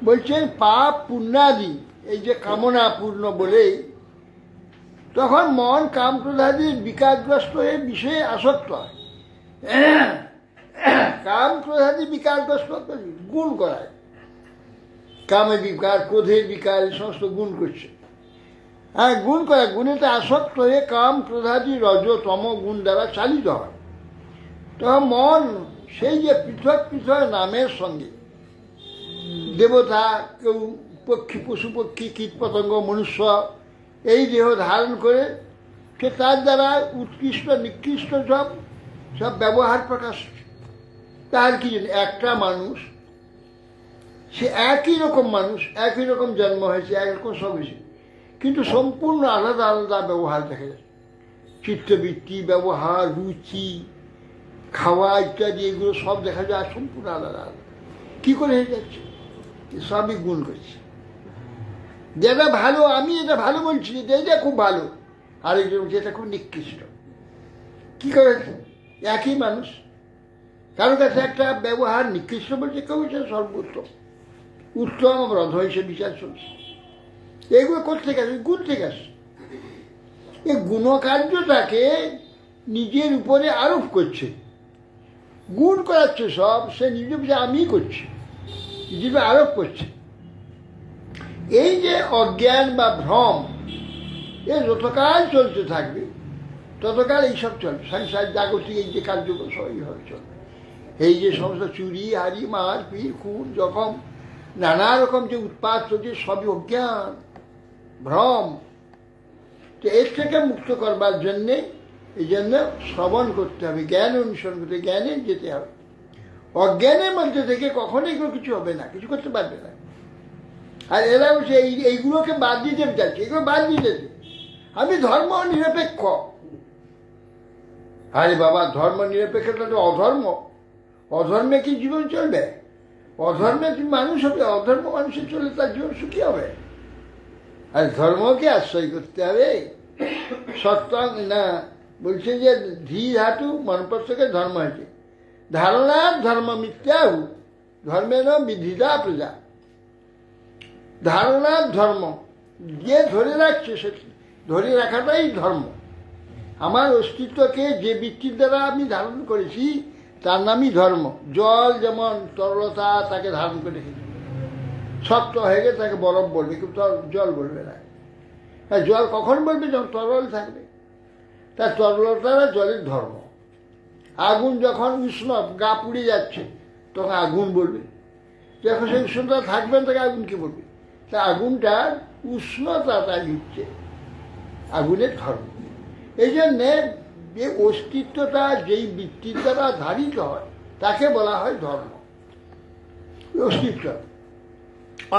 বলছেন পাপ পুণ্যাদি এই যে কামনা পূর্ণ বলেই তখন মন কাম ক্রোধাদির বিকারগ্রস্ত হয়ে বিষয়ে আসক্ত হয়। কাম ক্রোধাদি বিকারগ্রস্ত গুণ করায়, কামে বিকার, ক্রোধের বিকার, এই সমস্ত গুণ করছে। হ্যাঁ, গুণ করায়, গুণেতে আসক্ত হয়ে কাম ক্রোধাদি রজ তম গুণ দ্বারা চালিত হয়। তখন মন সেই যে পৃথক পৃথক নামের সঙ্গে দেবতা, কেউ পক্ষী, পশু পক্ষী, কীট পতঙ্গ, মনুষ্য এই দেহ ধারণ করে সে তার দ্বারা উৎকৃষ্ট নিকৃষ্ট সব সব ব্যবহার প্রকাশ। তার কি জানি, একটা মানুষ, সে একই রকম মানুষ, একই রকম জন্ম হয়েছে, একরকম সব হয়েছে, কিন্তু সম্পূর্ণ আলাদা আলাদা ব্যবহার দেখা যায়। চিত্তবৃত্তি, ব্যবহার, রুচি, খাওয়া ইত্যাদি এগুলো সব দেখা যায় সম্পূর্ণ আলাদা আলাদা। কি করে হয়ে যাচ্ছে? সবই গুণ করছে। যেটা ভালো, আমি এটা ভালো বলছি, এটা খুব ভালো, আরেকজন বলছে এটা খুব নিকৃষ্ট। কি করেছে? একই মানুষ, কারোর কাছে একটা ব্যবহার নিকৃষ্ট বলছে, কেউ সে সর্বোত্তম, উত্তম অপরাধ হয়েছে বিচার চলছে। এগুলো কোথেকে আসে? গুণ থেকে আসে। এই গুণকার্যটাকে নিজের উপরে আরোপ করছে, গুণ করাচ্ছে সব, সে নিজে বুঝে আমি করছি, নিজেকে আরোপ করছে। এই যে অজ্ঞান বা ভ্রম, এ যতকাল চলতে থাকবে ততকাল এইসব চলবে। সংসার জাগতিক এই যে কার্যক্রম সব এইভাবে চলবে। এই যে সমস্ত চুরি, হারি, মার, পির, খুন, জখম, নানা রকম যে উৎপাত চলছে, সবই অজ্ঞান, ভ্রম। তো এর থেকে মুক্ত করবার জন্যে এই জন্য শ্রবণ করতে হবে, জ্ঞান অনুসরণ করতে, জ্ঞানে যেতে হবে। অজ্ঞানের মধ্যে থেকে কখনো এগুলো কিছু হবে না, কিছু করতে পারবে না। আর এরা বলছে এইগুলোকে বাদ দিতে চাচ্ছে, এগুলো বাদ দিতে। আমি ধর্ম নিরপেক্ষ। আরে বাবা, ধর্ম নিরপেক্ষতা তো অধর্ম। অধর্মে কি জীবন চলবে? অধর্মে কি মানুষ হবে? অধর্ম মানুষের চলে তার জীবন সুখী হবে? আর ধর্মকে আশ্রয় করতে হবে। সত্যাং না, বলছে যে ধী ধাতু মনপস্তকে ধর্ম হয়েছে, ধারণা ধর্ম মিথ্যাহু ধর্মের বিধিতা প্রজা। ধারণার ধর্ম যে ধরে রাখছে, সে ধরে রাখাটাই ধর্ম। আমার অস্তিত্বকে যে বৃত্তির দ্বারা আমি ধারণ করেছি তার নামই ধর্ম। জল যেমন তরলতা, তাকে ধারণ করে রেখেছে, শক্ত হয়ে গেলে তাকে বরফ বলবে, কিন্তু জল বলবে না। জল কখন বলবে? যখন তরল থাকবে। তার তরলতারা জলের ধর্ম। আগুন যখন উষ্ণ, গা পুড়ে যাচ্ছে, তখন আগুন বলবে। যখন সেই উষ্ণতা থাকবে না, তাকে আগুন কি বলবে? তা আগুনটার উষ্ণতাটাই হচ্ছে আগুনের ধর্ম। এই জন্যে যে অস্তিত্বটা যেই বৃত্তির দ্বারা ধারিত হয় তাকে বলা হয় ধর্ম, অস্তিত্ব।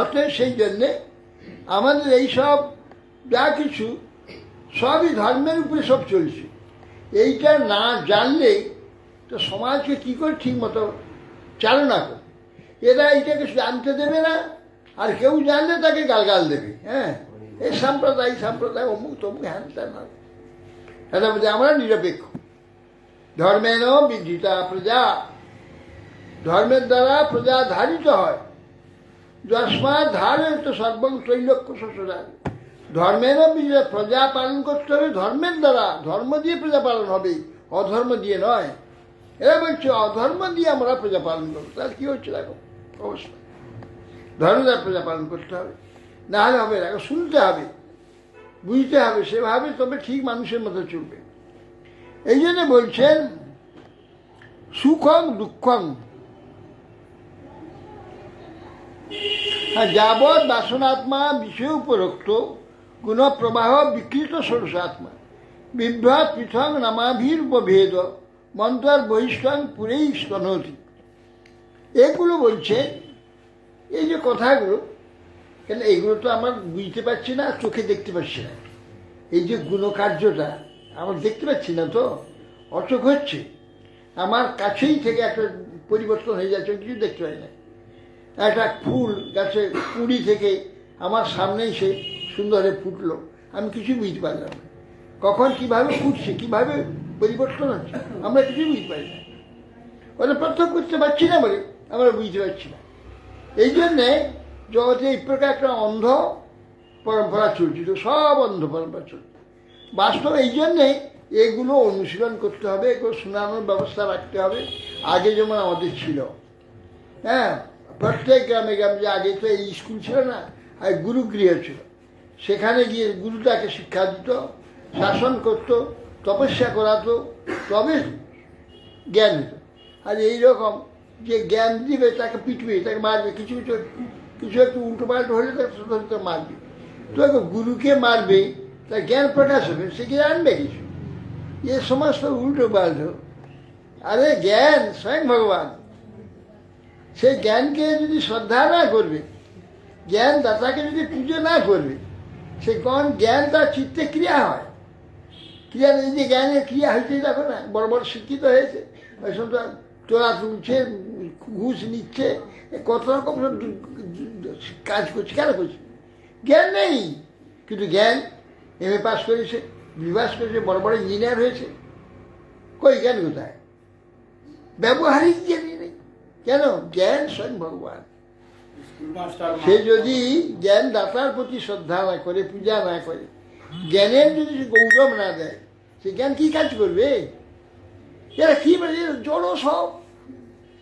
অতএব সেই জন্যে আমাদের এইসব যা কিছু সবই ধর্মের উপরে সব চলছে। এইটা না জানলে তো সমাজকে কী করে ঠিক মতো চালনা করে? এরা এইটাকে জানতে দেবে না, আর কেউ জানলে তাকে গালগাল দেবে। হ্যাঁ, এই সম্প্রদায় অমুক তমুক, হ্যান ত্যান। এটা বলছে আমরা নিরপেক্ষ। ধর্মের বিধিতা প্রজা, ধর্মের দ্বারা প্রজা ধারিত হয়। যস্মাৎ ধারয়ত সর্বং ত্রৈলোক্য শ্বশুরায়। ধর্মের বিধিতা, প্রজা পালন করতে হবে ধর্মের দ্বারা। ধর্ম দিয়ে প্রজা পালন হবে, অধর্ম দিয়ে নয়। এরা বলছে অধর্ম দিয়ে আমরা প্রজা পালন করবো। তাহলে কি হচ্ছে দেখো অবস্থা। ধর্ম দ্বারা প্রজা পালন করতে হবে, না হলে হবে না। শুনতে হবে, বুঝতে হবে, সেভাবে তবে ঠিক মানুষের মতো চলবে। এই জন্য বলছেন সুখং দুঃখং যাবৎ বাসনাত্মা বিষয় উপরোক্ত গুণপ্রবাহ বিকৃত ষোড়শাত্মা বিভ্রাট পৃথক নামাভির উপভেদ মন্ত্রার বহিষ্কার পুরেই স্তনতি। এগুলো বলছে, এই যে কথাগুলো, কেন এইগুলো তো আমার বুঝতে পারছি না, চোখে দেখতে পাচ্ছি না। এই যে গুণকার্যটা আমার দেখতে পাচ্ছি না, তো অচোখ হচ্ছে, আমার কাছেই থেকে একটা পরিবর্তন হয়ে যাচ্ছে, কিছু দেখতে পাই না। একটা ফুল গাছে কুড়ি থেকে আমার সামনেই সে সুন্দরে ফুটলো, আমি কিছু বুঝতে পারলাম না। কখন কিভাবে ফুটছে, কিভাবে পরিবর্তন হচ্ছে, আমরা কিছু বুঝতে পারি না। ওটা প্রত্যক্ষ করতে পারছি না বলে আমরা বুঝতে পারছি না। এই জন্যে জগতে এই প্রকার একটা অন্ধ পরম্পরা চলছিল, সব অন্ধ পরম্পরা চলছে। বাস্তব এই জন্যে এগুলো অনুশীলন করতে হবে, এগুলো শোনানোর ব্যবস্থা রাখতে হবে, আগে যেমন আমাদের ছিল। হ্যাঁ, প্রত্যেক গ্রামে গ্রামে, যে আগে তো এই স্কুল ছিল না, আর গুরুগৃহ ছিল, সেখানে গিয়ে গুরুটাকে শিক্ষা দিত, শাসন করত, তপস্যা করাতো, তবে জ্ঞান হতো। আর এইরকম যে জ্ঞান দিবে তাকে পিটবে, তাকে মারবে, কিছু কিছু কিছু একটু উল্টো পাল্টো হলে তাকে মারবে। তো গুরুকে মারবে, তার জ্ঞান প্রকাশ হবে, সে কি জানবে কিছু? এ সমস্ত উল্টো পাল্টো। আরে জ্ঞান স্বয়ং ভগবান, সেই জ্ঞানকে যদি শ্রদ্ধা না করবে, জ্ঞান দাতাকে যদি পুজো না করবে, সে জ্ঞান তার চিত্তে ক্রিয়া হয়। ক্রিয়া, এই যে জ্ঞানের ক্রিয়া হয়েছে, দেখো না, বড় বড় শিক্ষিত হয়েছে, ওই সব তোলা তুলছে, ঘুষ নিচ্ছে, কত রকম কাজ করছে, কেন করছে? জ্ঞান নেই। কিন্তু জ্ঞান এমএ পাস করেছে, বিবাস করেছে, বড় বড় ইঞ্জিনিয়ার হয়েছে, কই জ্ঞান কোথায়? ব্যবহারিক জ্ঞানই নেই। কেন? জ্ঞান স্বয়ং ভগবান। সে যদি জ্ঞান দাতার প্রতি শ্রদ্ধা না করে, পূজা না করে, জ্ঞানের যদি গৌরব না দেয়, সে জ্ঞান কি কাজ করবে? এরা কি বলে, জড় সব,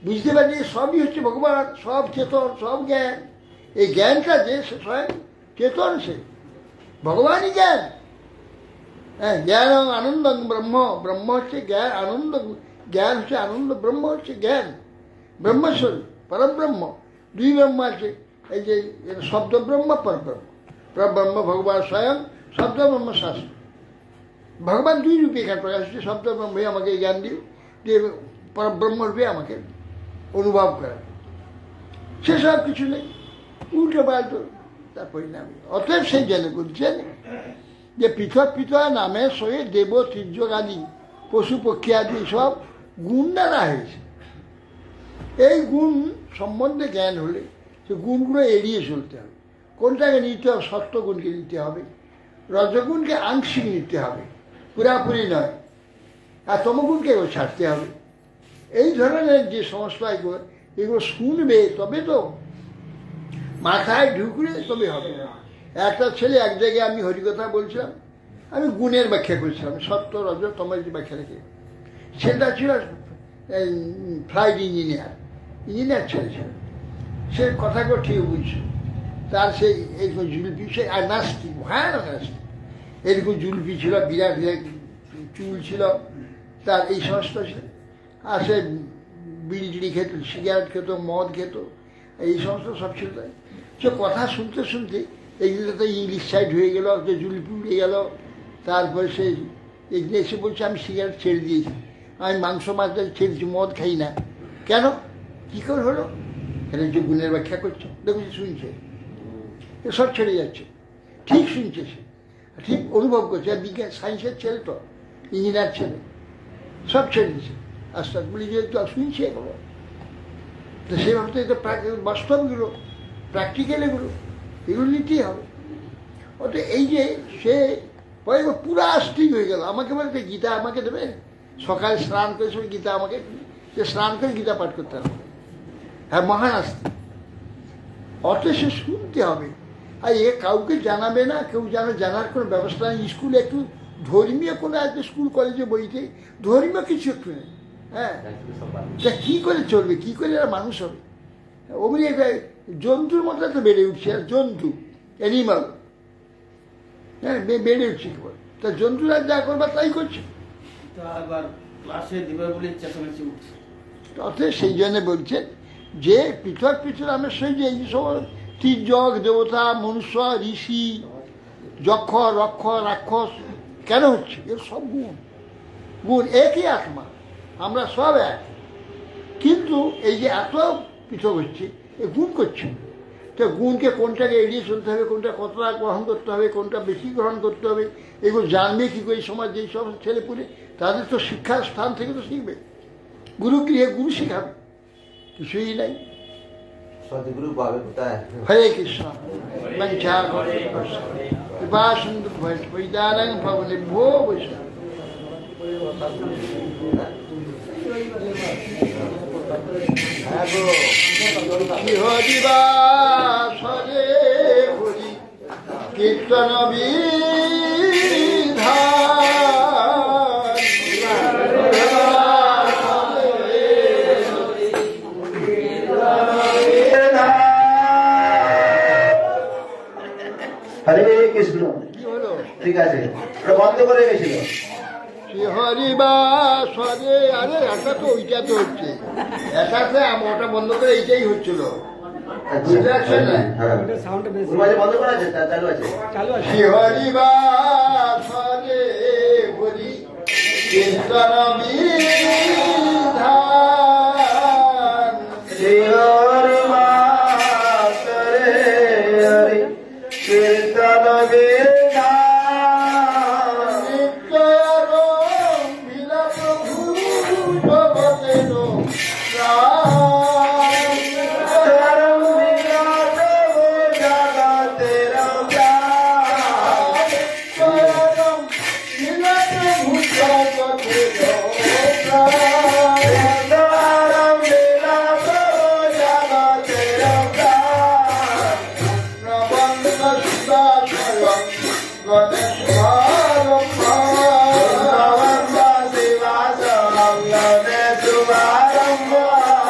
বুঝতে পারছি সবই হচ্ছে ভগবান, সব চেতন, সব জ্ঞান। এই জ্ঞানটা যে স্বয়ং চেতন, সে ভগবানই জ্ঞান। হ্যাঁ, জ্ঞান আনন্দ ব্রহ্ম, ব্রহ্ম হচ্ছে জ্ঞান, আনন্দ জ্ঞান হচ্ছে আনন্দ, ব্রহ্ম হচ্ছে জ্ঞান, ব্রহ্মস্বরূপ, পরব্রহ্ম। দুই ব্রহ্ম আছে, এই যে শব্দ ব্রহ্ম, পরব্রহ্ম। পরব্রহ্ম ভগবান স্বয়ং, শব্দ ব্রহ্ম শাস্ত্র। ভগবান দুই রূপে এখানে প্রকাশ হচ্ছে, শব্দ ব্রহ্ম আমাকে জ্ঞান দিও, যে পরব্রহ্ম রূপে আমাকে অনুভব করা। সেসব কিছু নেই, উল্টো পাল্টো তার পরিণামী। অতএব সেই জন্য বলছেন যে পৃথক পৃথক নামের সঙ্গে দেব, তির্যক আদি, পশু পক্ষী আদি সব গুণ দ্বারা হয়েছে। এই গুণ সম্বন্ধে জ্ঞান হলে সে গুণগুলো এড়িয়ে চলতে হবে। কোনটাকে নিতে হবে? সত্যগুণকে নিতে হবে, রজগুণকে আংশিক নিতে হবে, পুরাপুরি নয়, আর তমগুণকে ছাড়তে হবে। এই ধরনের যে সমস্ত এগুলো শুনবে, তবে তো মাথায় ঢুকলে তবে হবে না। একটা ছেলে এক জায়গায়, আমি হরিকথা বলছিলাম, আমি গুণের ব্যাখ্যা করছিলাম, সত্য রজ তমের যে ব্যাখ্যা রেখে, ছেলেটা ছিল ফ্লাইট ইঞ্জিনিয়ার ছেলে ছিল। সে কথাগুলো ঠিক বুঝছে, তার সেই এরকম জুলপি, সে আর নাস্তি, ভয়ানক নাস্তি, এরকম জুলপি ছিল, বিরাট বিরাট চুল ছিল তার, এই সমস্ত ছিল। আর সে বিড়ি টিড়ি খেত, সিগারেট খেত, মদ খেত, এই সমস্ত সব ছিল। সে কথা শুনতে শুনতে এইগুলো তো ইংলিশ সাইড হয়ে গেল, জুলপি উড়ে গেল। তারপরে সে এগুলো এসে বলছে, আমি সিগারেট ছেড়ে দিয়েছি, আমি মাংস মাছ ছেড়েছি, মদ খাই না। কেন? কী করে হলো? এটা যে গুণের ব্যাখ্যা করছে, দেখুন শুনছে, এসব ছেড়ে যাচ্ছে, ঠিক শুনছে, সে ঠিক অনুভব করছে। আর বিজ্ঞান সায়েন্সের ছেলে তো, ইঞ্জিনিয়ার ছেলে, সব ছেড়ে দিচ্ছে আস্তে আস্তে, বলি যে শুনছে এগুলো। তো সেভাবে তো এটা বাস্তবগুলো, প্র্যাকটিক্যাল এগুলো নিতেই হবে। অত এই যে সে পুরা আস্তিক হয়ে গেল, আমাকে বলতে গীতা আমাকে দেবে, সকালে স্নান করে সে গীতা আমাকে, সে স্নান করে গীতা পাঠ করতে হবে। হ্যাঁ, মহান আস্তিক। অত সে শুনতে হবে, আর এ কাউকে জানাবে না, কেউ জানার কোনো ব্যবস্থা নেই। স্কুলে একটু ধর্মীয় কোনো একটা স্কুল কলেজে বইতে ধর্মীয় কিছু একটু নেই। হ্যাঁ, তা কী করে চলবে, কী করে এরা মানুষ হবে? অমনি একটা জন্তুর মতো তো বেড়ে উঠছে, আর জন্তু, অ্যানিমাল, হ্যাঁ, বেড়ে উঠছে। কি বল, তা জন্তুরা যা করবার তাই করছে। অতএব সেই জন্য বলছেন যে পৃথক পৃথক নামের সঙ্গে এই সব তির্যক, দেবতা, মনুষ্য, ঋষি, যক্ষ, রক্ষ, রাক্ষস কেন হচ্ছে? এর সব গুণ, একই আত্মা, আমরা সব এক, কিন্তু এই যে এত পৃথক হচ্ছে এ গুণ করছে। তো গুণকে কোনটাকে এড়িয়ে চলতে হবে, কোনটা কতটা গ্রহণ করতে হবে, কোনটা বেশি গ্রহণ করতে হবে, এগুলো জানবে কী করে? এই সমাজ যেই সব ছেলেপুলে তাদের তো শিক্ষার স্থান থেকে তো শিখবে, গুরুগৃহে গুরু শেখাবে, কিছুই নাই। সদ্গুরু পাবে কোথায়? হরে কৃষ্ণ। মঞ্চা কৃপা সিন্ধু বৈদারং ভবনে ভো বৈষ্ণব। হরিবাসরে হরি কীর্তন হরে কৃষ্ণ। কি হলো? ঠিক আছে, ওটা বন্ধ করে গেছিল। হরিবাসরে, আরে এটা তো ওইটা তো হচ্ছে, এটাতে ওটা বন্ধ করে এইটাই হচ্ছিল। বুঝতে পারছেন না? হ্যাঁ, ওর মাঝে বন্ধ করা আছে, চালু আছে। হরিবাসরে হরি কীর্তন বিধান, শ্রী হরি মাতরে হরি কীর্তন বিধান, নিত্যর মিলা প্রভু জগতের প্রাণ, ধর্ম বিরাট জগতের প্রাণ, নিত্যর মিলা প্রভু জগতের প্রাণ, ধর্ম বিরাট জগতের প্রাণ, নবন্দ শিবাশয়ং Ganesh ভারম্ভা, নবন্দ শিবাশয়ং Ganesh ভারম্ভা,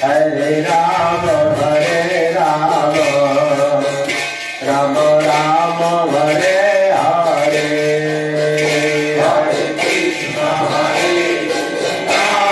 Hare Rama Rama Rama Hare Hare Hare Krishna Hare Krishna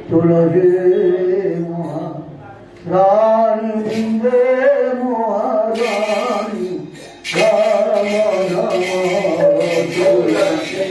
তুলসী মহারানী মহারানী রাম রাম তুলসী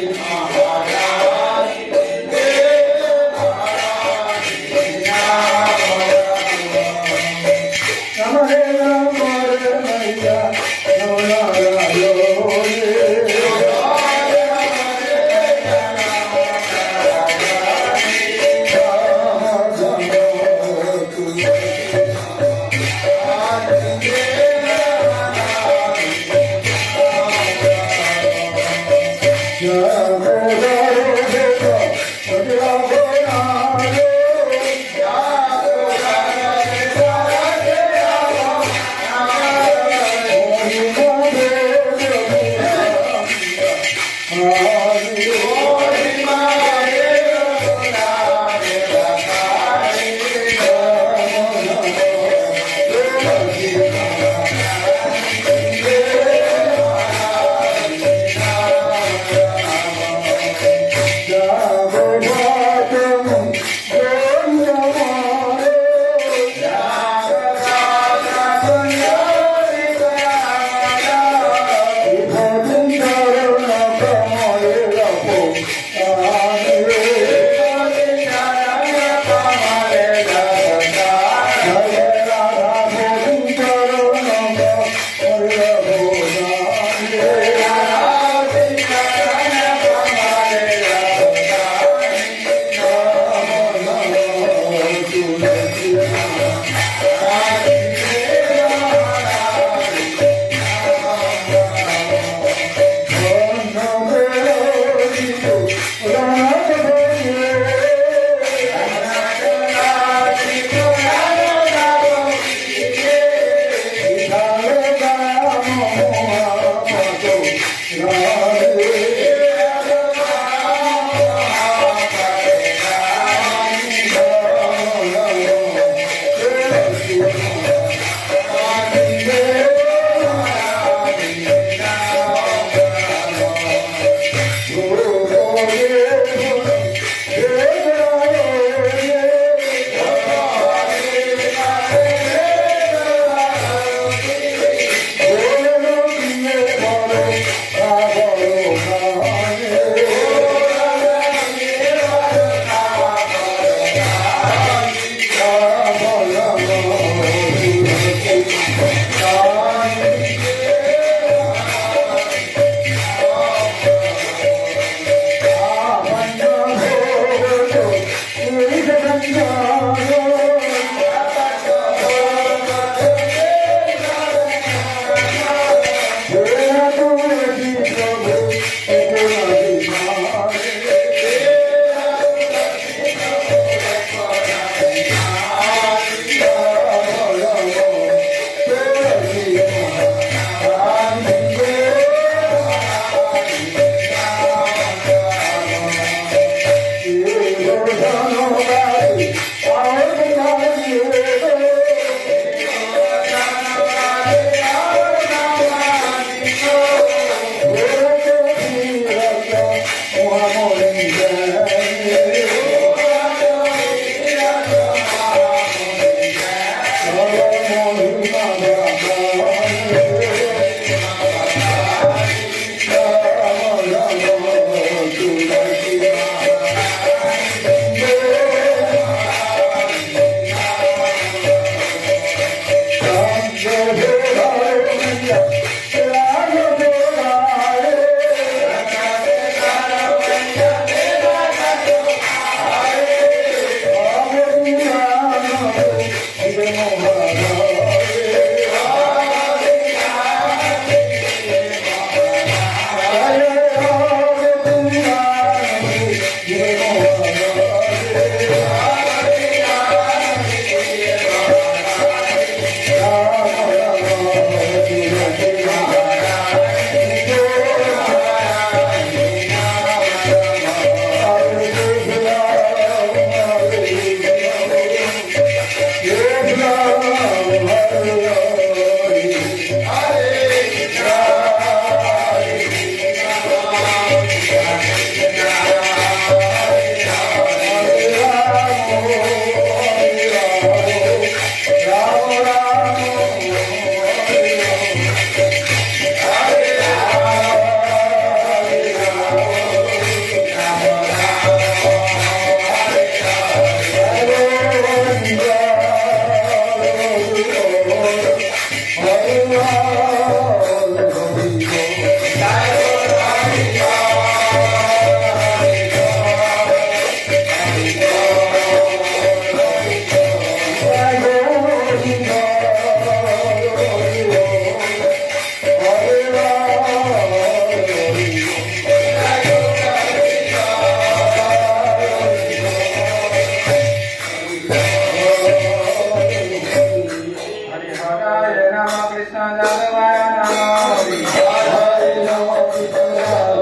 Hare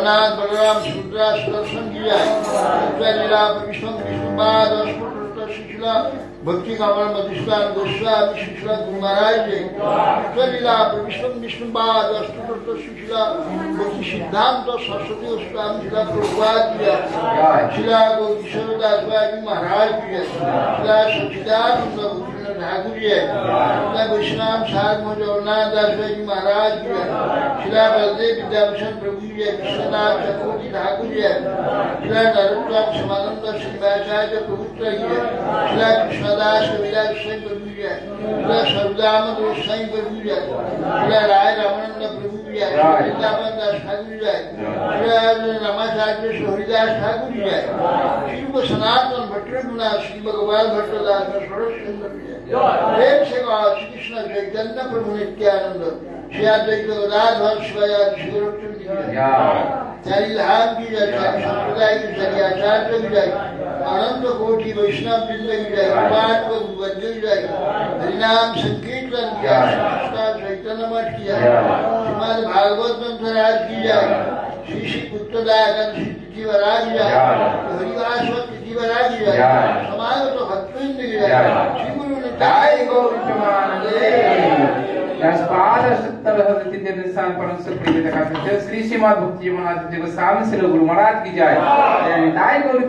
जगन्नाथ बलराम सुभद्रा सुदर्शन किया लीला विष्णु विष्णुपाद शिशुला भक्ति कमल मधुष्मान गोस्वामी शिशुला गुरु महाराज जी लीला विष्णु विष्णुपाद शिशुला भक्ति सिद्धांत सरस्वती गोस्वामी शिला प्रभुपाद किया शिला किशोरदास बाबू महाराज किया शिला सच्चिदानंद ठाकुर जी शिला वैष्णव साधु जगन्नाथ दास जी महाराज किया शिला बलदेव विद्याभूषण प्रभु जी विश्वनाथ चक्रवर्ती ठाकुर जी शिला नरोत्तम समानंद श्रीवाचार्य पवित्र जी शिला कृष्णदास कविराज सिंह प्रभु जी शिला सर्वदानंद गोस्वामी प्रभु जी शिला राय रामानंद प्रभु जी वृंदावन दास ठाकुर जी शिला रामाचार्य हरिदास ठाकुर जी श्री सनातन भट्टरगुना श्री भगवान भट्टदास षोड़श प्रेम से श्री कृष्ण चैतन्य प्रभु नित्यानंद श्री अद्वैत गदाधर शिवाचार्य शिवरक्षण चारी धाम की जय चारी संप्रदाय की चारी आचार्य की जय अनंत कोटि वैष्णव वृंद की जय भगवान को वंदे की जय हरिनाम संकीर्तन किया कृष्ण चैतन्य मठ किया श्रीमद भागवत ग्रंथराज की जय श्री श्री पुत्रदायक श्री तिथिवराज की जय हरिवास तिथिवराज की जय समागत भक्तवृंद की जय श्री गुरु जय गौर श्री श्रीमद भक्ति महाराज गोस्वामी श्री गुरु महाराज की जय जय गौर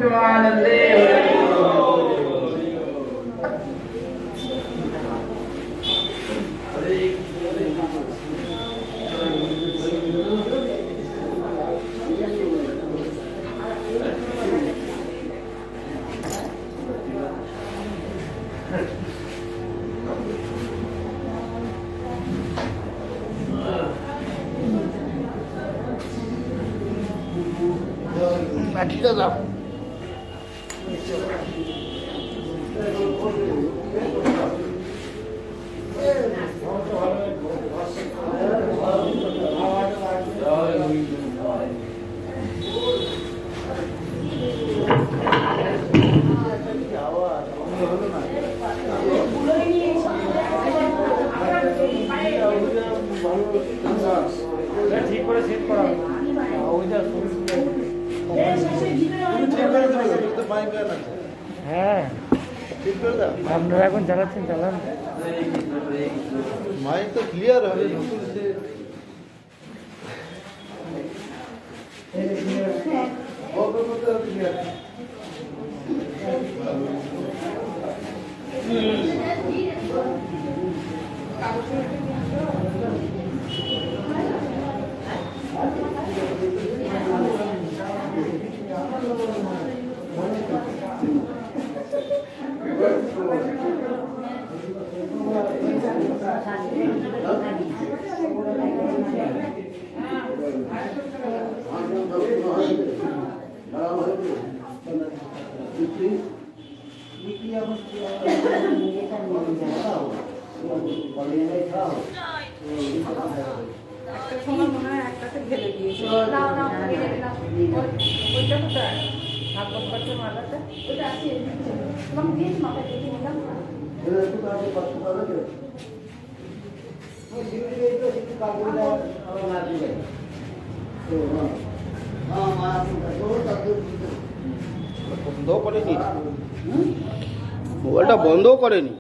दादा ঠিক করে সেট করা ওইটা হ্যাঁ আপনারা এখন চালাচ্ছেন চালান মাইক তো ক্লিয়ার হবে একটা সময় মনে হয় একটাতে ঢেলে দিয়েছে। ওইটা কোথায়? ভাগবত পাঠের মালাটা? ওটা আছে। তোমাকে দিয়েছি, মাথায় দেখে নিলাম। বন্ধও করেনি, মোবাইলটা বন্ধও করেনি।